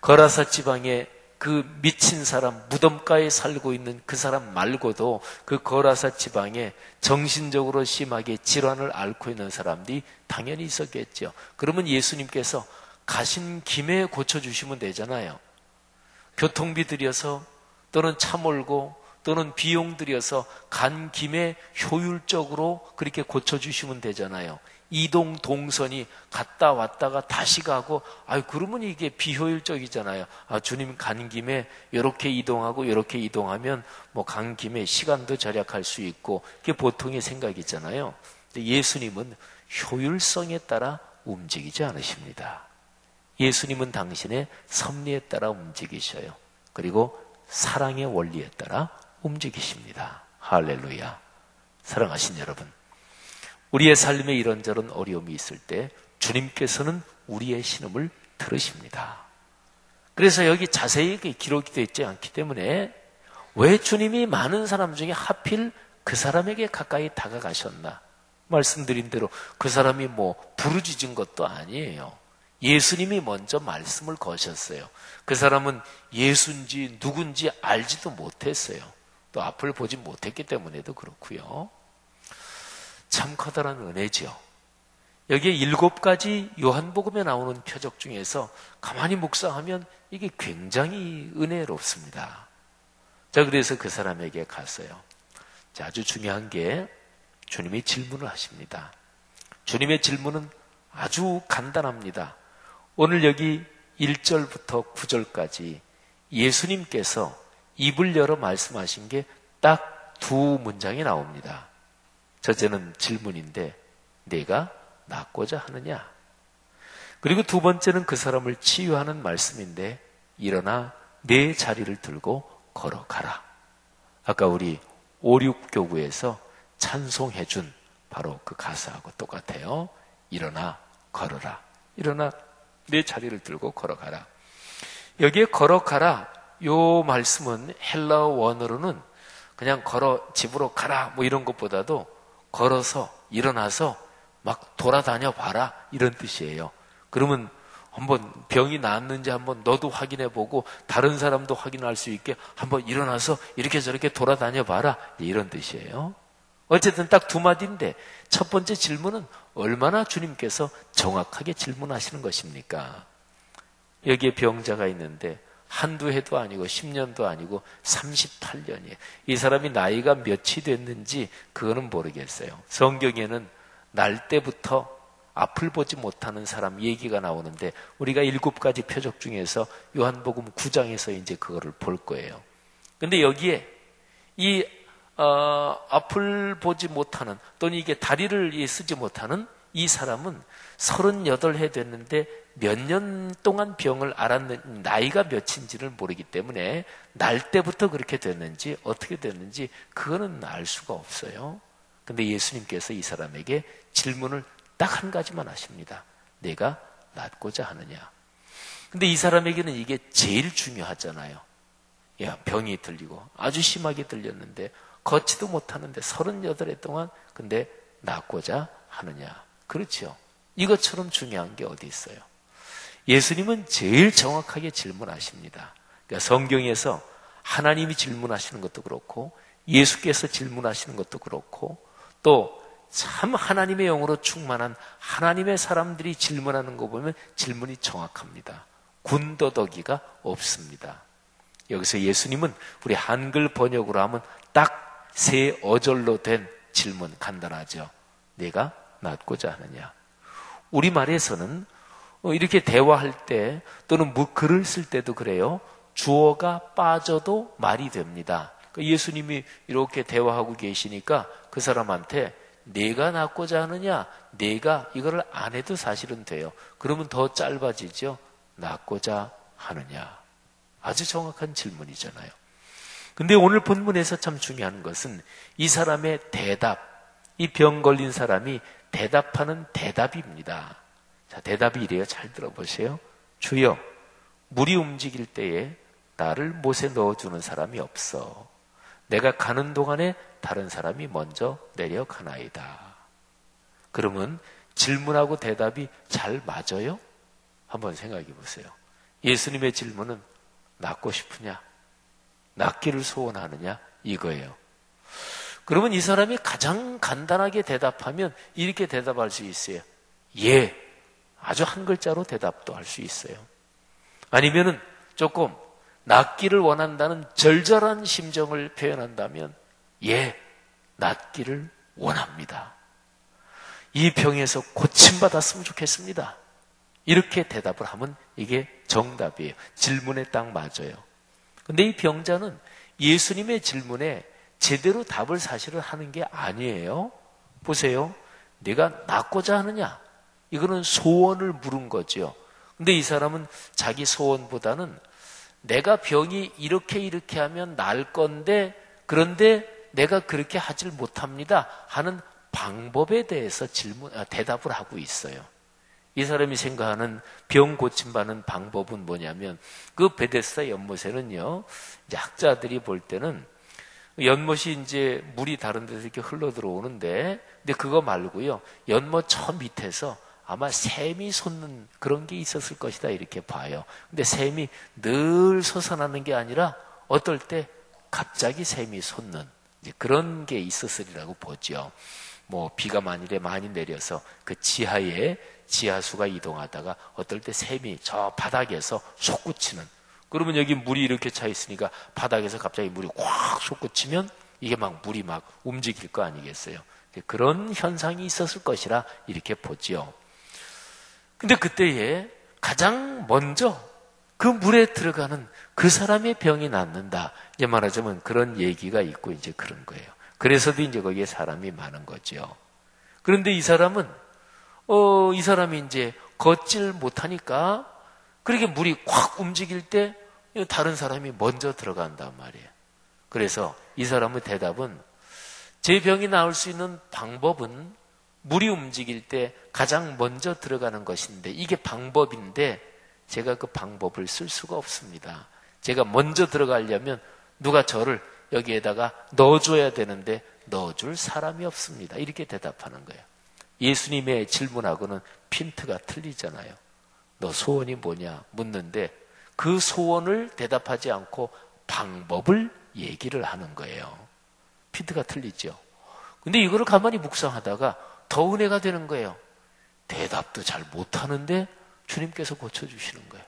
S4: 거라사 지방에 그 미친 사람, 무덤가에 살고 있는 그 사람 말고도 그 거라사 지방에 정신적으로 심하게 질환을 앓고 있는 사람들이 당연히 있었겠죠. 그러면 예수님께서 가신 김에 고쳐주시면 되잖아요. 교통비 들여서, 또는 차 몰고, 또는 비용 들여서 간 김에 효율적으로 그렇게 고쳐주시면 되잖아요. 이동 동선이 갔다 왔다가 다시 가고, 그러면 이게 비효율적이잖아요. 주님 간 김에 이렇게 이동하고 이렇게 이동하면 뭐 간 김에 시간도 절약할 수 있고, 그게 보통의 생각이잖아요. 근데 예수님은 효율성에 따라 움직이지 않으십니다. 예수님은 당신의 섭리에 따라 움직이셔요. 그리고 사랑의 원리에 따라 움직이십니다. 할렐루야. 사랑하신 여러분, 우리의 삶에 이런저런 어려움이 있을 때 주님께서는 우리의 신음을 들으십니다. 그래서 여기 자세히 기록이 되어 있지 않기 때문에 왜 주님이 많은 사람 중에 하필 그 사람에게 가까이 다가가셨나? 말씀드린 대로 그 사람이 뭐 부르짖은 것도 아니에요. 예수님이 먼저 말씀을 거셨어요. 그 사람은 예수인지 누군지 알지도 못했어요. 또 앞을 보지 못했기 때문에도 그렇고요. 참 커다란 은혜죠. 여기에 7가지 요한복음에 나오는 표적 중에서 가만히 묵상하면 이게 굉장히 은혜롭습니다. 자, 그래서 그 사람에게 갔어요. 자, 아주 중요한 게 주님이 질문을 하십니다. 주님의 질문은 아주 간단합니다. 오늘 여기 1절부터 9절까지 예수님께서 입을 열어 말씀하신 게 딱 두 문장이 나옵니다. 첫째는 질문인데 내가 낫고자 하느냐? 그리고 두 번째는 그 사람을 치유하는 말씀인데 일어나 내 자리를 들고 걸어가라. 아까 우리 5,6교구에서 찬송해준 바로 그 가사하고 똑같아요. 일어나 걸어라. 일어나 내 자리를 들고 걸어가라. 여기에 걸어가라 요 말씀은 헬라어 원어로는 그냥 걸어 집으로 가라 뭐 이런 것보다도 걸어서 일어나서 막 돌아다녀 봐라 이런 뜻이에요. 그러면 한번 병이 나았는지 한번 너도 확인해 보고 다른 사람도 확인할 수 있게 한번 일어나서 이렇게 저렇게 돌아다녀 봐라 이런 뜻이에요. 어쨌든 딱 두 마디인데 첫 번째 질문은 얼마나 주님께서 정확하게 질문하시는 것입니까? 여기에 병자가 있는데 한두 해도 아니고 10년도 아니고 38년이에요. 이 사람이 나이가 몇이 됐는지 그거는 모르겠어요. 성경에는 날 때부터 앞을 보지 못하는 사람 얘기가 나오는데 우리가 7가지 표적 중에서 요한복음 9장에서 이제 그거를 볼 거예요. 근데 여기에 이 앞을 보지 못하는 또는 이게 다리를 쓰지 못하는 이 사람은 38해 됐는데 몇 년 동안 병을 앓았는 나이가 몇인지를 모르기 때문에 날 때부터 그렇게 됐는지 어떻게 됐는지 그거는 알 수가 없어요. 근데 예수님께서 이 사람에게 질문을 딱 한 가지만 하십니다. 내가 낫고자 하느냐? 근데 이 사람에게는 이게 제일 중요하잖아요. 야, 병이 들리고 아주 심하게 들렸는데 걷지도 못하는데 38해 동안 근데 낫고자 하느냐? 그렇죠. 이것처럼 중요한 게 어디 있어요? 예수님은 제일 정확하게 질문하십니다. 그러니까 성경에서 하나님이 질문하시는 것도 그렇고 예수께서 질문하시는 것도 그렇고 또 참 하나님의 영으로 충만한 하나님의 사람들이 질문하는 거 보면 질문이 정확합니다. 군더더기가 없습니다. 여기서 예수님은 우리 한글 번역으로 하면 딱 세 어절로 된 질문 간단하죠. 내가 낫고자 하느냐? 우리말에서는 이렇게 대화할 때 또는 글을 쓸 때도 그래요. 주어가 빠져도 말이 됩니다. 그러니까 예수님이 이렇게 대화하고 계시니까 그 사람한테 내가 낫고자 하느냐? 내가 이거를 안 해도 사실은 돼요. 그러면 더 짧아지죠. 낫고자 하느냐? 아주 정확한 질문이잖아요. 근데 오늘 본문에서 참 중요한 것은 이 사람의 대답, 이 병 걸린 사람이 대답하는 대답입니다. 자, 대답이 이래요. 잘 들어보세요. 주여, 물이 움직일 때에 나를 못에 넣어주는 사람이 없어. 내가 가는 동안에 다른 사람이 먼저 내려가나이다. 그러면 질문하고 대답이 잘 맞아요? 한번 생각해 보세요. 예수님의 질문은 낫고 싶으냐? 낫기를 소원하느냐? 이거예요. 그러면 이 사람이 가장 간단하게 대답하면 이렇게 대답할 수 있어요. 예. 아주 한 글자로 대답도 할 수 있어요. 아니면은 조금 낫기를 원한다는 절절한 심정을 표현한다면 예, 낫기를 원합니다. 이 병에서 고침받았으면 좋겠습니다. 이렇게 대답을 하면 이게 정답이에요. 질문에 딱 맞아요. 근데 이 병자는 예수님의 질문에 제대로 답을 사실은 하는 게 아니에요. 보세요. 내가 낫고자 하느냐? 이거는 소원을 물은 거죠. 근데 이 사람은 자기 소원보다는 내가 병이 이렇게 하면 나을 건데 그런데 내가 그렇게 하질 못합니다 하는 방법에 대해서 대답을 하고 있어요. 이 사람이 생각하는 병 고침받는 방법은 뭐냐면 그 베데스다 연못에는요, 이제 학자들이 볼 때는 연못이 이제 물이 다른 데서 이렇게 흘러 들어오는데 근데 그거 말고요, 연못 저 밑에서 아마 샘이 솟는 그런 게 있었을 것이다 이렇게 봐요. 근데 샘이 늘 솟아나는 게 아니라 어떨 때 갑자기 샘이 솟는 이제 그런 게 있었으리라고 보죠. 뭐 비가 만일에 많이 내려서 그 지하에 지하수가 이동하다가 어떨 때 샘이 저 바닥에서 솟구치는, 그러면 여기 물이 이렇게 차 있으니까 바닥에서 갑자기 물이 꽉 솟구치면 이게 막 물이 막 움직일 거 아니겠어요? 그런 현상이 있었을 것이라 이렇게 보지요. 근데 그때에 가장 먼저 그 물에 들어가는 그 사람의 병이 낫는다, 이제 말하자면 그런 얘기가 있고 이제 그런 거예요. 그래서도 이제 거기에 사람이 많은 거죠. 그런데 이 사람은 이 사람이 이제 걷질 못하니까 그렇게 물이 콱 움직일 때 다른 사람이 먼저 들어간단 말이에요. 그래서 이 사람의 대답은, 제 병이 나을 수 있는 방법은 물이 움직일 때 가장 먼저 들어가는 것인데, 이게 방법인데 제가 그 방법을 쓸 수가 없습니다. 제가 먼저 들어가려면 누가 저를 여기에다가 넣어줘야 되는데 넣어줄 사람이 없습니다. 이렇게 대답하는 거예요. 예수님의 질문하고는 핀트가 틀리잖아요. 너 소원이 뭐냐 묻는데 그 소원을 대답하지 않고 방법을 얘기를 하는 거예요. 핀트가 틀리죠. 근데 이거를 가만히 묵상하다가 더 은혜가 되는 거예요. 대답도 잘 못하는데 주님께서 고쳐주시는 거예요.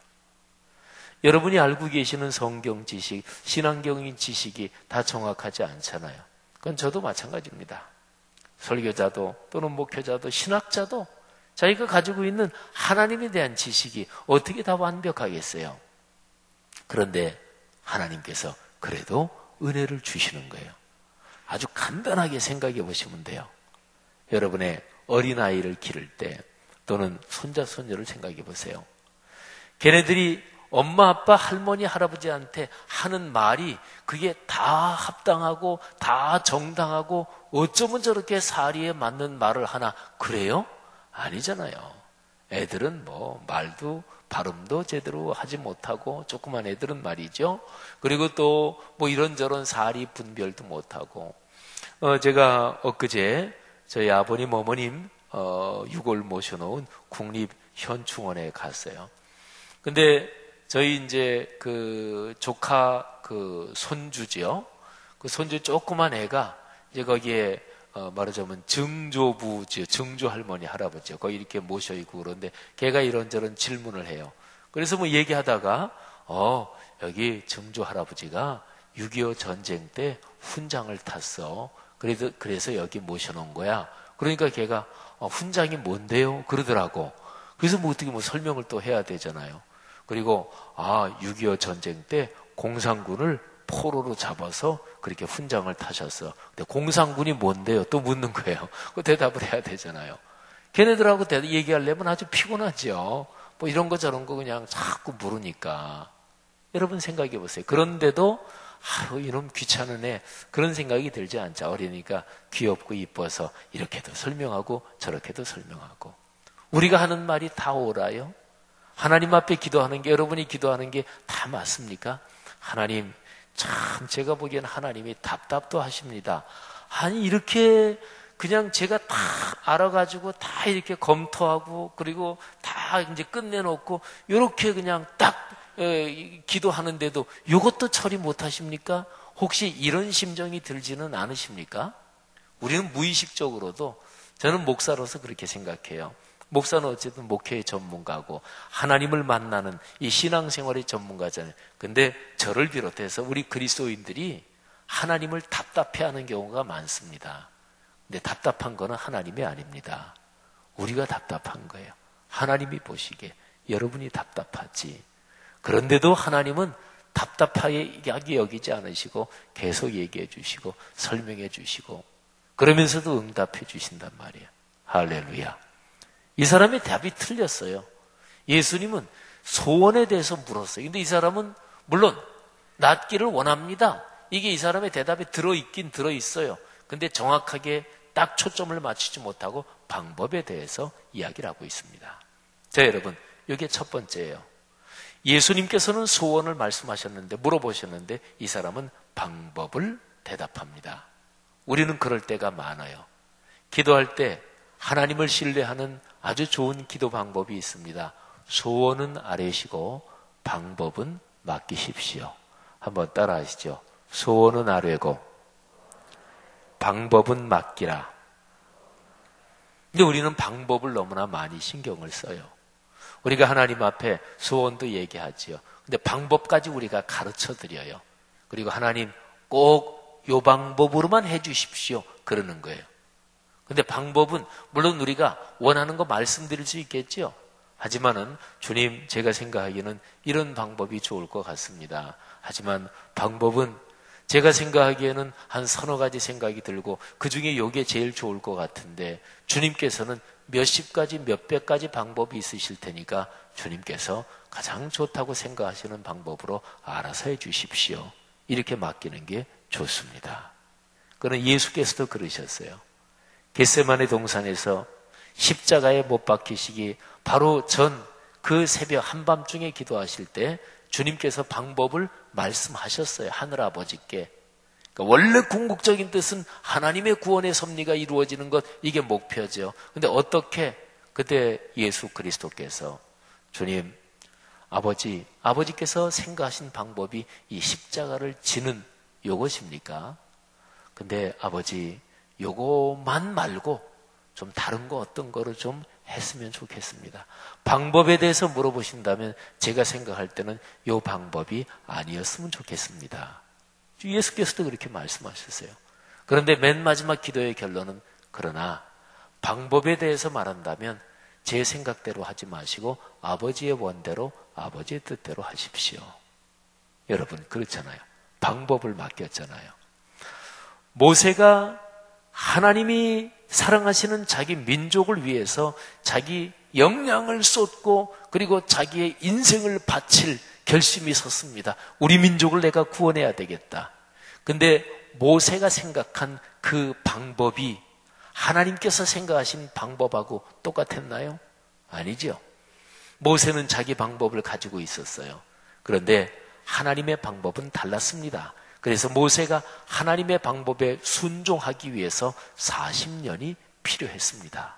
S4: 여러분이 알고 계시는 성경 지식, 신앙적인 지식이 다 정확하지 않잖아요. 그건 저도 마찬가지입니다. 설교자도 또는 목회자도 신학자도 자기가 가지고 있는 하나님에 대한 지식이 어떻게 다 완벽하겠어요. 그런데 하나님께서 그래도 은혜를 주시는 거예요. 아주 간단하게 생각해 보시면 돼요. 여러분의 어린아이를 기를 때 또는 손자, 손녀를 생각해 보세요. 걔네들이 엄마, 아빠, 할머니, 할아버지한테 하는 말이 그게 다 합당하고 다 정당하고 어쩌면 저렇게 사리에 맞는 말을 하나 그래요? 아니잖아요. 애들은 뭐 말도 발음도 제대로 하지 못하고, 조그만 애들은 말이죠. 그리고 또 뭐 이런저런 사리 분별도 못하고. 제가 엊그제 저희 아버님 어머님 유골 모셔놓은 국립현충원에 갔어요. 근데 저희 이제 그 조카 그 손주죠. 그 손주 조그만 애가 이제 거기에 말하자면 증조부죠. 증조 할머니 할아버지요. 거기 이렇게 모셔 있고 그런데 걔가 이런저런 질문을 해요. 그래서 뭐 얘기하다가 여기 증조 할아버지가 6.25 전쟁 때 훈장을 탔어. 그래서 여기 모셔놓은 거야. 그러니까 걔가 훈장이 뭔데요? 그러더라고. 그래서 뭐 어떻게 뭐 설명을 또 해야 되잖아요. 그리고 6.25 전쟁 때 공산군을 포로로 잡아서 그렇게 훈장을 타셨어. 근데 공산군이 뭔데요? 또 묻는 거예요. 그 대답을 해야 되잖아요. 걔네들하고 얘기하려면 아주 피곤하죠. 뭐 이런 거 저런 거 그냥 자꾸 물으니까. 여러분 생각해 보세요. 그런데도 이놈 귀찮은 애, 그런 생각이 들지 않죠. 어리니까 귀엽고 이뻐서 이렇게도 설명하고 저렇게도 설명하고. 우리가 하는 말이 다 옳아요? 하나님 앞에 기도하는 게, 여러분이 기도하는 게 다 맞습니까? 하나님, 참 제가 보기엔 하나님이 답답도 하십니다. 아니 이렇게 그냥 제가 다 알아가지고 다 이렇게 검토하고 그리고 다 이제 끝내놓고 이렇게 그냥 딱 기도하는데도 이것도 처리 못하십니까? 혹시 이런 심정이 들지는 않으십니까? 우리는 무의식적으로도, 저는 목사로서 그렇게 생각해요. 목사는 어쨌든 목회의 전문가고 하나님을 만나는 이 신앙생활의 전문가잖아요. 근데 저를 비롯해서 우리 그리스도인들이 하나님을 답답해하는 경우가 많습니다. 근데 답답한 거는 하나님이 아닙니다. 우리가 답답한 거예요. 하나님이 보시기에 여러분이 답답하지. 그런데도 하나님은 답답하게 여기지 않으시고 계속 얘기해 주시고 설명해 주시고 그러면서도 응답해 주신단 말이에요. 할렐루야. 이 사람의 답이 틀렸어요. 예수님은 소원에 대해서 물었어요. 근데 이 사람은 물론 낫기를 원합니다. 이게 이 사람의 대답에 들어있긴 들어있어요. 근데 정확하게 딱 초점을 맞추지 못하고 방법에 대해서 이야기를 하고 있습니다. 자, 여러분, 이게 첫 번째예요. 예수님께서는 소원을 말씀하셨는데, 물어보셨는데 이 사람은 방법을 대답합니다. 우리는 그럴 때가 많아요. 기도할 때 하나님을 신뢰하는 아주 좋은 기도 방법이 있습니다. 소원은 아뢰시고 방법은 맡기십시오. 한번 따라 하시죠. 소원은 아뢰고 방법은 맡기라. 근데 우리는 방법을 너무나 많이 신경을 써요. 우리가 하나님 앞에 소원도 얘기하지요. 근데 방법까지 우리가 가르쳐 드려요. 그리고 하나님 꼭 요 방법으로만 해 주십시오. 그러는 거예요. 근데 방법은 물론 우리가 원하는 거 말씀드릴 수 있겠죠. 하지만은 주님, 제가 생각하기에는 이런 방법이 좋을 것 같습니다. 하지만 방법은 제가 생각하기에는 한 서너 가지 생각이 들고 그중에 요게 제일 좋을 것 같은데 주님께서는 몇십 가지 몇백 가지 방법이 있으실 테니까 주님께서 가장 좋다고 생각하시는 방법으로 알아서 해 주십시오. 이렇게 맡기는 게 좋습니다. 그는 예수께서도 그러셨어요. 겟세마네 동산에서 십자가에 못 박히시기 바로 전 그 새벽 한밤중에 기도하실 때 주님께서 방법을 말씀하셨어요. 하늘아버지께. 그러니까 원래 궁극적인 뜻은 하나님의 구원의 섭리가 이루어지는 것, 이게 목표죠. 근데 어떻게 그때 예수 그리스도께서 주님, 아버지께서 생각하신 방법이 이 십자가를 지는 요것입니까? 근데 아버지, 요거만 말고 좀 다른 거 어떤 거를 좀 했으면 좋겠습니다. 방법에 대해서 물어보신다면 제가 생각할 때는 요 방법이 아니었으면 좋겠습니다. 예수께서도 그렇게 말씀하셨어요. 그런데 맨 마지막 기도의 결론은 그러나 방법에 대해서 말한다면 제 생각대로 하지 마시고 아버지의 원대로 아버지의 뜻대로 하십시오. 여러분 그렇잖아요. 방법을 맡겼잖아요. 모세가 하나님이 사랑하시는 자기 민족을 위해서 자기 역량을 쏟고 그리고 자기의 인생을 바칠 결심이 섰습니다. 우리 민족을 내가 구원해야 되겠다. 근데 모세가 생각한 그 방법이 하나님께서 생각하신 방법하고 똑같았나요? 아니죠. 모세는 자기 방법을 가지고 있었어요. 그런데 하나님의 방법은 달랐습니다. 그래서 모세가 하나님의 방법에 순종하기 위해서 40년이 필요했습니다.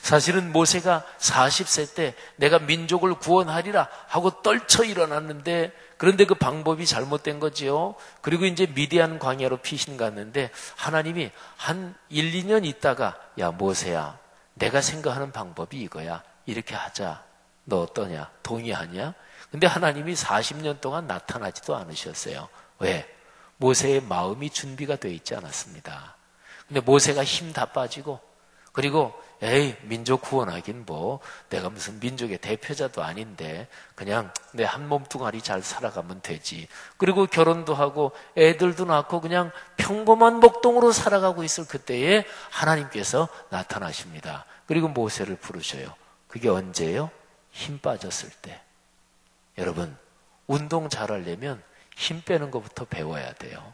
S4: 사실은 모세가 40세 때 내가 민족을 구원하리라 하고 떨쳐 일어났는데 그런데 그 방법이 잘못된 거지요. 그리고 이제 미디안 광야로 피신 갔는데 하나님이 한 1, 2년 있다가 야 모세야 내가 생각하는 방법이 이거야. 이렇게 하자. 너 어떠냐? 동의하냐? 근데 하나님이 40년 동안 나타나지도 않으셨어요. 왜? 모세의 마음이 준비가 되어 있지 않았습니다. 근데 모세가 힘 다 빠지고 그리고 에이 민족 구원하긴 뭐 내가 무슨 민족의 대표자도 아닌데 그냥 내 한 몸뚱아리 잘 살아가면 되지. 그리고 결혼도 하고 애들도 낳고 그냥 평범한 목동으로 살아가고 있을 그때에 하나님께서 나타나십니다. 그리고 모세를 부르셔요. 그게 언제예요? 힘 빠졌을 때. 여러분 운동 잘하려면 힘 빼는 것부터 배워야 돼요.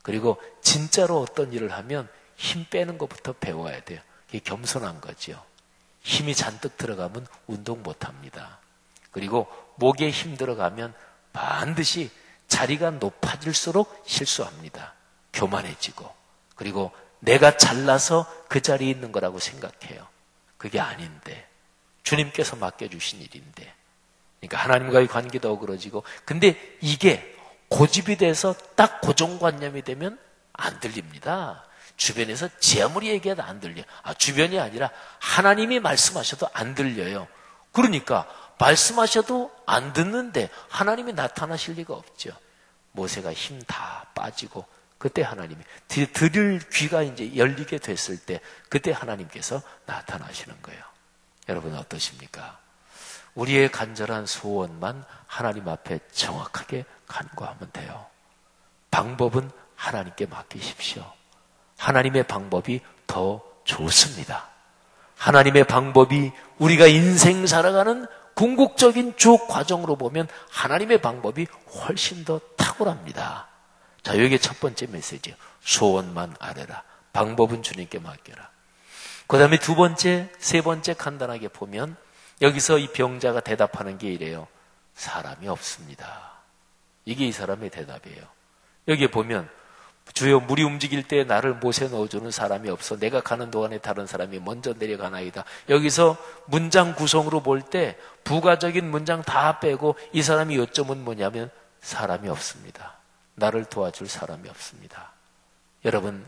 S4: 그리고 진짜로 어떤 일을 하면 힘 빼는 것부터 배워야 돼요. 이게 겸손한 거죠. 힘이 잔뜩 들어가면 운동 못합니다. 그리고 목에 힘 들어가면 반드시 자리가 높아질수록 실수합니다. 교만해지고 그리고 내가 잘나서 그 자리에 있는 거라고 생각해요. 그게 아닌데 주님께서 맡겨주신 일인데 그러니까 하나님과의 관계도 어그러지고 근데 이게 고집이 돼서 딱 고정관념이 되면 안 들립니다. 주변에서 제 아무리 얘기해도 안 들려요. 주변이 아니라 하나님이 말씀하셔도 안 들려요. 그러니까 말씀하셔도 안 듣는데 하나님이 나타나실 리가 없죠. 모세가 힘 다 빠지고 그때 하나님이 들을 귀가 이제 열리게 됐을 때 그때 하나님께서 나타나시는 거예요. 여러분 어떠십니까? 우리의 간절한 소원만 하나님 앞에 정확하게 간구하면 돼요. 방법은 하나님께 맡기십시오. 하나님의 방법이 더 좋습니다. 하나님의 방법이 우리가 인생 살아가는 궁극적인 쭉 과정으로 보면 하나님의 방법이 훨씬 더 탁월합니다. 자, 이게 첫 번째 메시지예요. 소원만 아뢰라. 방법은 주님께 맡겨라. 그 다음에 두 번째, 세 번째 간단하게 보면 여기서 이 병자가 대답하는 게 이래요. 사람이 없습니다. 이게 이 사람의 대답이에요. 여기에 보면 주여 물이 움직일 때 나를 못에 넣어주는 사람이 없어. 내가 가는 동안에 다른 사람이 먼저 내려가나이다. 여기서 문장 구성으로 볼 때 부가적인 문장 다 빼고 이 사람이 요점은 뭐냐면 사람이 없습니다. 나를 도와줄 사람이 없습니다. 여러분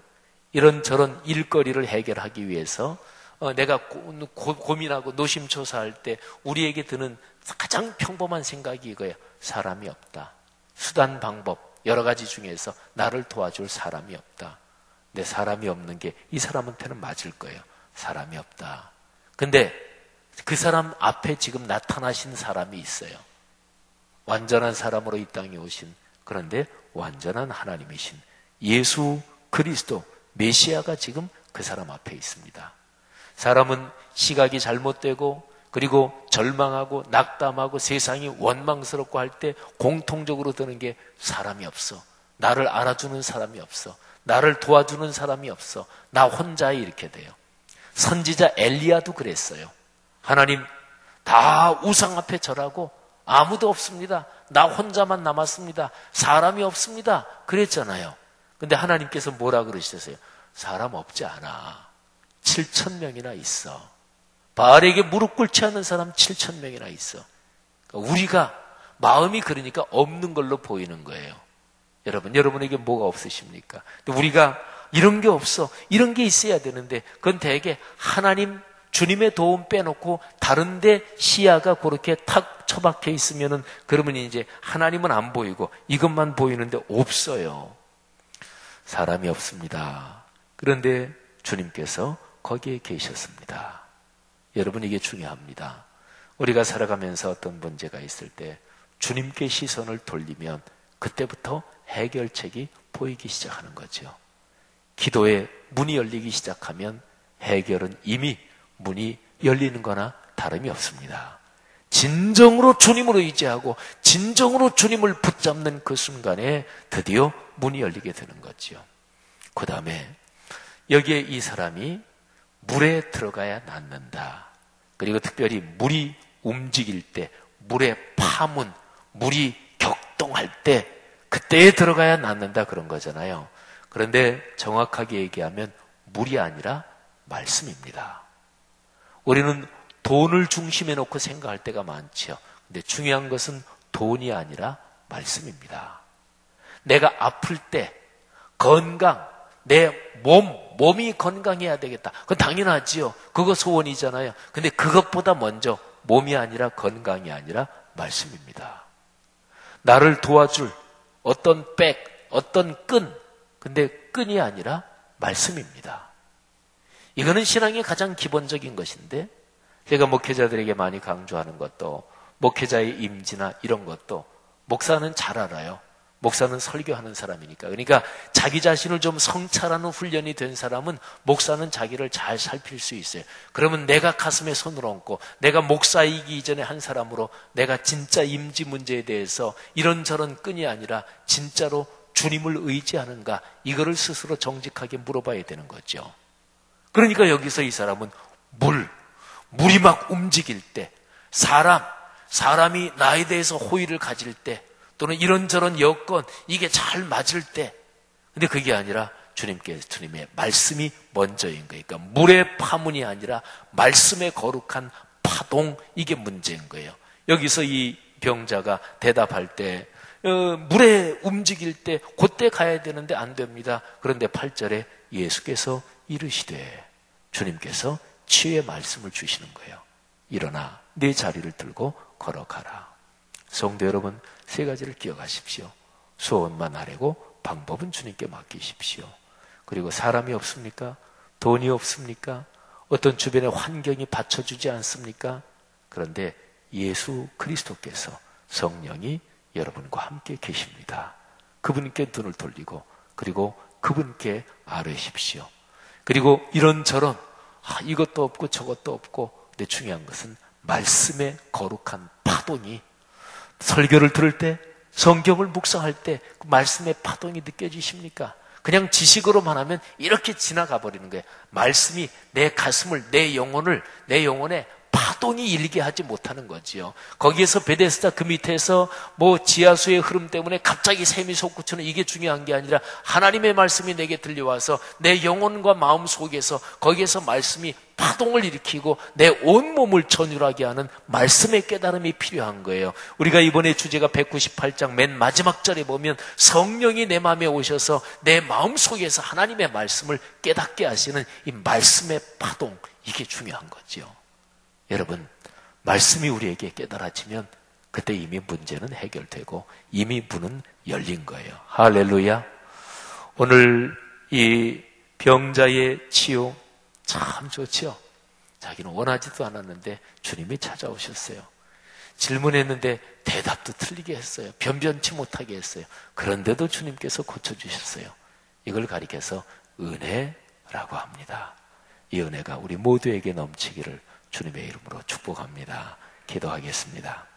S4: 이런저런 일거리를 해결하기 위해서 내가 고민하고 노심초사할 때 우리에게 드는 가장 평범한 생각이 이거예요. 사람이 없다. 수단, 방법 여러 가지 중에서 나를 도와줄 사람이 없다. 근데 사람이 없는 게 이 사람한테는 맞을 거예요. 사람이 없다. 근데 그 사람 앞에 지금 나타나신 사람이 있어요. 완전한 사람으로 이 땅에 오신, 그런데 완전한 하나님이신 예수 그리스도 메시아가 지금 그 사람 앞에 있습니다. 사람은 시각이 잘못되고 그리고 절망하고 낙담하고 세상이 원망스럽고 할 때 공통적으로 드는 게 사람이 없어. 나를 알아주는 사람이 없어. 나를 도와주는 사람이 없어. 나 혼자 이렇게 돼요. 선지자 엘리야도 그랬어요. 하나님, 다 우상 앞에 절하고 아무도 없습니다. 나 혼자만 남았습니다. 사람이 없습니다. 그랬잖아요. 근데 하나님께서 뭐라 그러셨어요? 사람 없지 않아. 7,000명이나 있어. 바알에게 무릎 꿇지 않는 사람 7,000명이나 있어. 우리가 마음이 그러니까 없는 걸로 보이는 거예요. 여러분에게 뭐가 없으십니까? 우리가 이런 게 없어. 이런 게 있어야 되는데 그건 대개 하나님 주님의 도움 빼놓고 다른데 시야가 그렇게 탁 처박혀 있으면은 그러면 이제 하나님은 안 보이고 이것만 보이는데 없어요. 사람이 없습니다. 그런데 주님께서 거기에 계셨습니다. 여러분, 이게 중요합니다. 우리가 살아가면서 어떤 문제가 있을 때 주님께 시선을 돌리면 그때부터 해결책이 보이기 시작하는 거죠. 기도의 문이 열리기 시작하면 해결은 이미 문이 열리는 거나 다름이 없습니다. 진정으로 주님을 의지하고 진정으로 주님을 붙잡는 그 순간에 드디어 문이 열리게 되는 거죠. 그 다음에 여기에 이 사람이 물에 들어가야 낫는다. 그리고 특별히 물이 움직일 때, 물의 파문, 물이 격동할 때 그때에 들어가야 낫는다 그런 거잖아요. 그런데 정확하게 얘기하면 물이 아니라 말씀입니다. 우리는 돈을 중심에 놓고 생각할 때가 많죠. 근데 중요한 것은 돈이 아니라 말씀입니다. 내가 아플 때 건강, 내 몸이 건강해야 되겠다. 그건 당연하지요. 그거 소원이잖아요. 근데 그것보다 먼저 몸이 아니라 건강이 아니라 말씀입니다. 나를 도와줄 어떤 백, 어떤 끈, 근데 끈이 아니라 말씀입니다. 이거는 신앙의 가장 기본적인 것인데 제가 목회자들에게 많이 강조하는 것도 목회자의 임지나 이런 것도 목사는 잘 알아요. 목사는 설교하는 사람이니까. 그러니까 자기 자신을 좀 성찰하는 훈련이 된 사람은 목사는 자기를 잘 살필 수 있어요. 그러면 내가 가슴에 손을 얹고 내가 목사이기 이전에 한 사람으로 내가 진짜 임지 문제에 대해서 이런저런 끈이 아니라 진짜로 주님을 의지하는가, 이거를 스스로 정직하게 물어봐야 되는 거죠. 그러니까 여기서 이 사람은 물이 막 움직일 때, 사람이 나에 대해서 호의를 가질 때, 또는 이런저런 여건, 이게 잘 맞을 때, 근데 그게 아니라 주님의 말씀이 먼저인 거예요. 그러니까 물의 파문이 아니라 말씀의 거룩한 파동, 이게 문제인 거예요. 여기서 이 병자가 대답할 때, 물에 움직일 때 그때 가야 되는데 안 됩니다. 그런데 8절에 예수께서 이르시되, 주님께서 치유의 말씀을 주시는 거예요. 일어나 네 자리를 들고 걸어가라. 성도 여러분, 세 가지를 기억하십시오. 소원만 아뢰고 방법은 주님께 맡기십시오. 그리고 사람이 없습니까? 돈이 없습니까? 어떤 주변의 환경이 받쳐주지 않습니까? 그런데 예수 그리스도께서, 성령이 여러분과 함께 계십니다. 그분께 눈을 돌리고 그리고 그분께 아뢰십시오. 그리고 이런저런 이것도 없고 저것도 없고, 근데 중요한 것은 말씀의 거룩한 파동이, 설교를 들을 때, 성경을 묵상할 때 그 말씀의 파동이 느껴지십니까? 그냥 지식으로만 하면 이렇게 지나가 버리는 거예요. 말씀이 내 가슴을, 내 영혼에 파동이 일게 하지 못하는 거지요. 거기에서 베데스다 그 밑에서 지하수의 흐름 때문에 갑자기 샘이 솟구치는 이게 중요한 게 아니라 하나님의 말씀이 내게 들려와서 내 영혼과 마음 속에서 거기에서 말씀이 파동을 일으키고 내 온몸을 전율하게 하는 말씀의 깨달음이 필요한 거예요. 우리가 이번에 주제가 198장 맨 마지막 절에 보면 성령이 내 마음에 오셔서 내 마음 속에서 하나님의 말씀을 깨닫게 하시는 이 말씀의 파동, 이게 중요한 거죠. 여러분, 말씀이 우리에게 깨달아지면 그때 이미 문제는 해결되고 이미 문은 열린 거예요. 할렐루야. 오늘 이 병자의 치유 참 좋지요. 자기는 원하지도 않았는데 주님이 찾아오셨어요. 질문했는데 대답도 틀리게 했어요. 변변치 못하게 했어요. 그런데도 주님께서 고쳐주셨어요. 이걸 가리켜서 은혜라고 합니다. 이 은혜가 우리 모두에게 넘치기를 주님의 이름으로 축복합니다. 기도하겠습니다.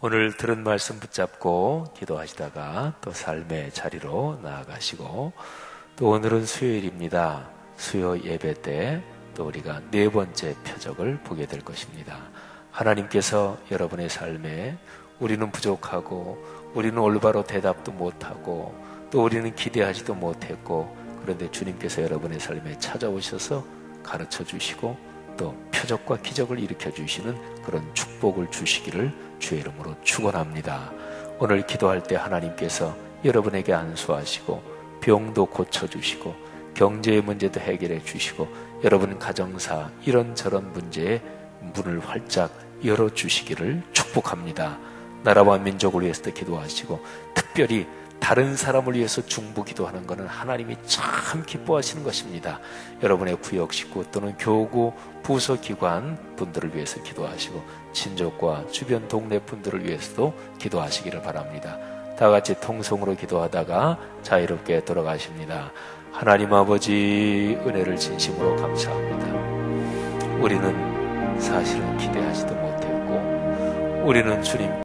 S4: 오늘 들은 말씀 붙잡고 기도하시다가 또 삶의 자리로 나아가시고, 또 오늘은 수요일입니다. 수요 예배 때 또 우리가 네 번째 표적을 보게 될 것입니다. 하나님께서 여러분의 삶에 우리는 부족하고 우리는 올바로 대답도 못하고 또 우리는 기대하지도 못했고, 그런데 주님께서 여러분의 삶에 찾아오셔서 가르쳐 주시고 또 표적과 기적을 일으켜 주시는 그런 축복을 주시기를 주의 이름으로 축원합니다. 오늘 기도할 때 하나님께서 여러분에게 안수하시고 병도 고쳐주시고 경제의 문제도 해결해 주시고 여러분 가정사 이런저런 문제에 문을 활짝 열어주시기를 축복합니다. 나라와 민족을 위해서도 기도하시고 특별히 다른 사람을 위해서 중보기도하는 것은 하나님이 참 기뻐하시는 것입니다. 여러분의 구역 식구 또는 교구, 부서기관 분들을 위해서 기도하시고 친족과 주변 동네 분들을 위해서도 기도하시기를 바랍니다. 다 같이 통성으로 기도하다가 자유롭게 돌아가십니다. 하나님 아버지, 은혜를 진심으로 감사합니다. 우리는 사실은 기대하지도 못했고 우리는 주님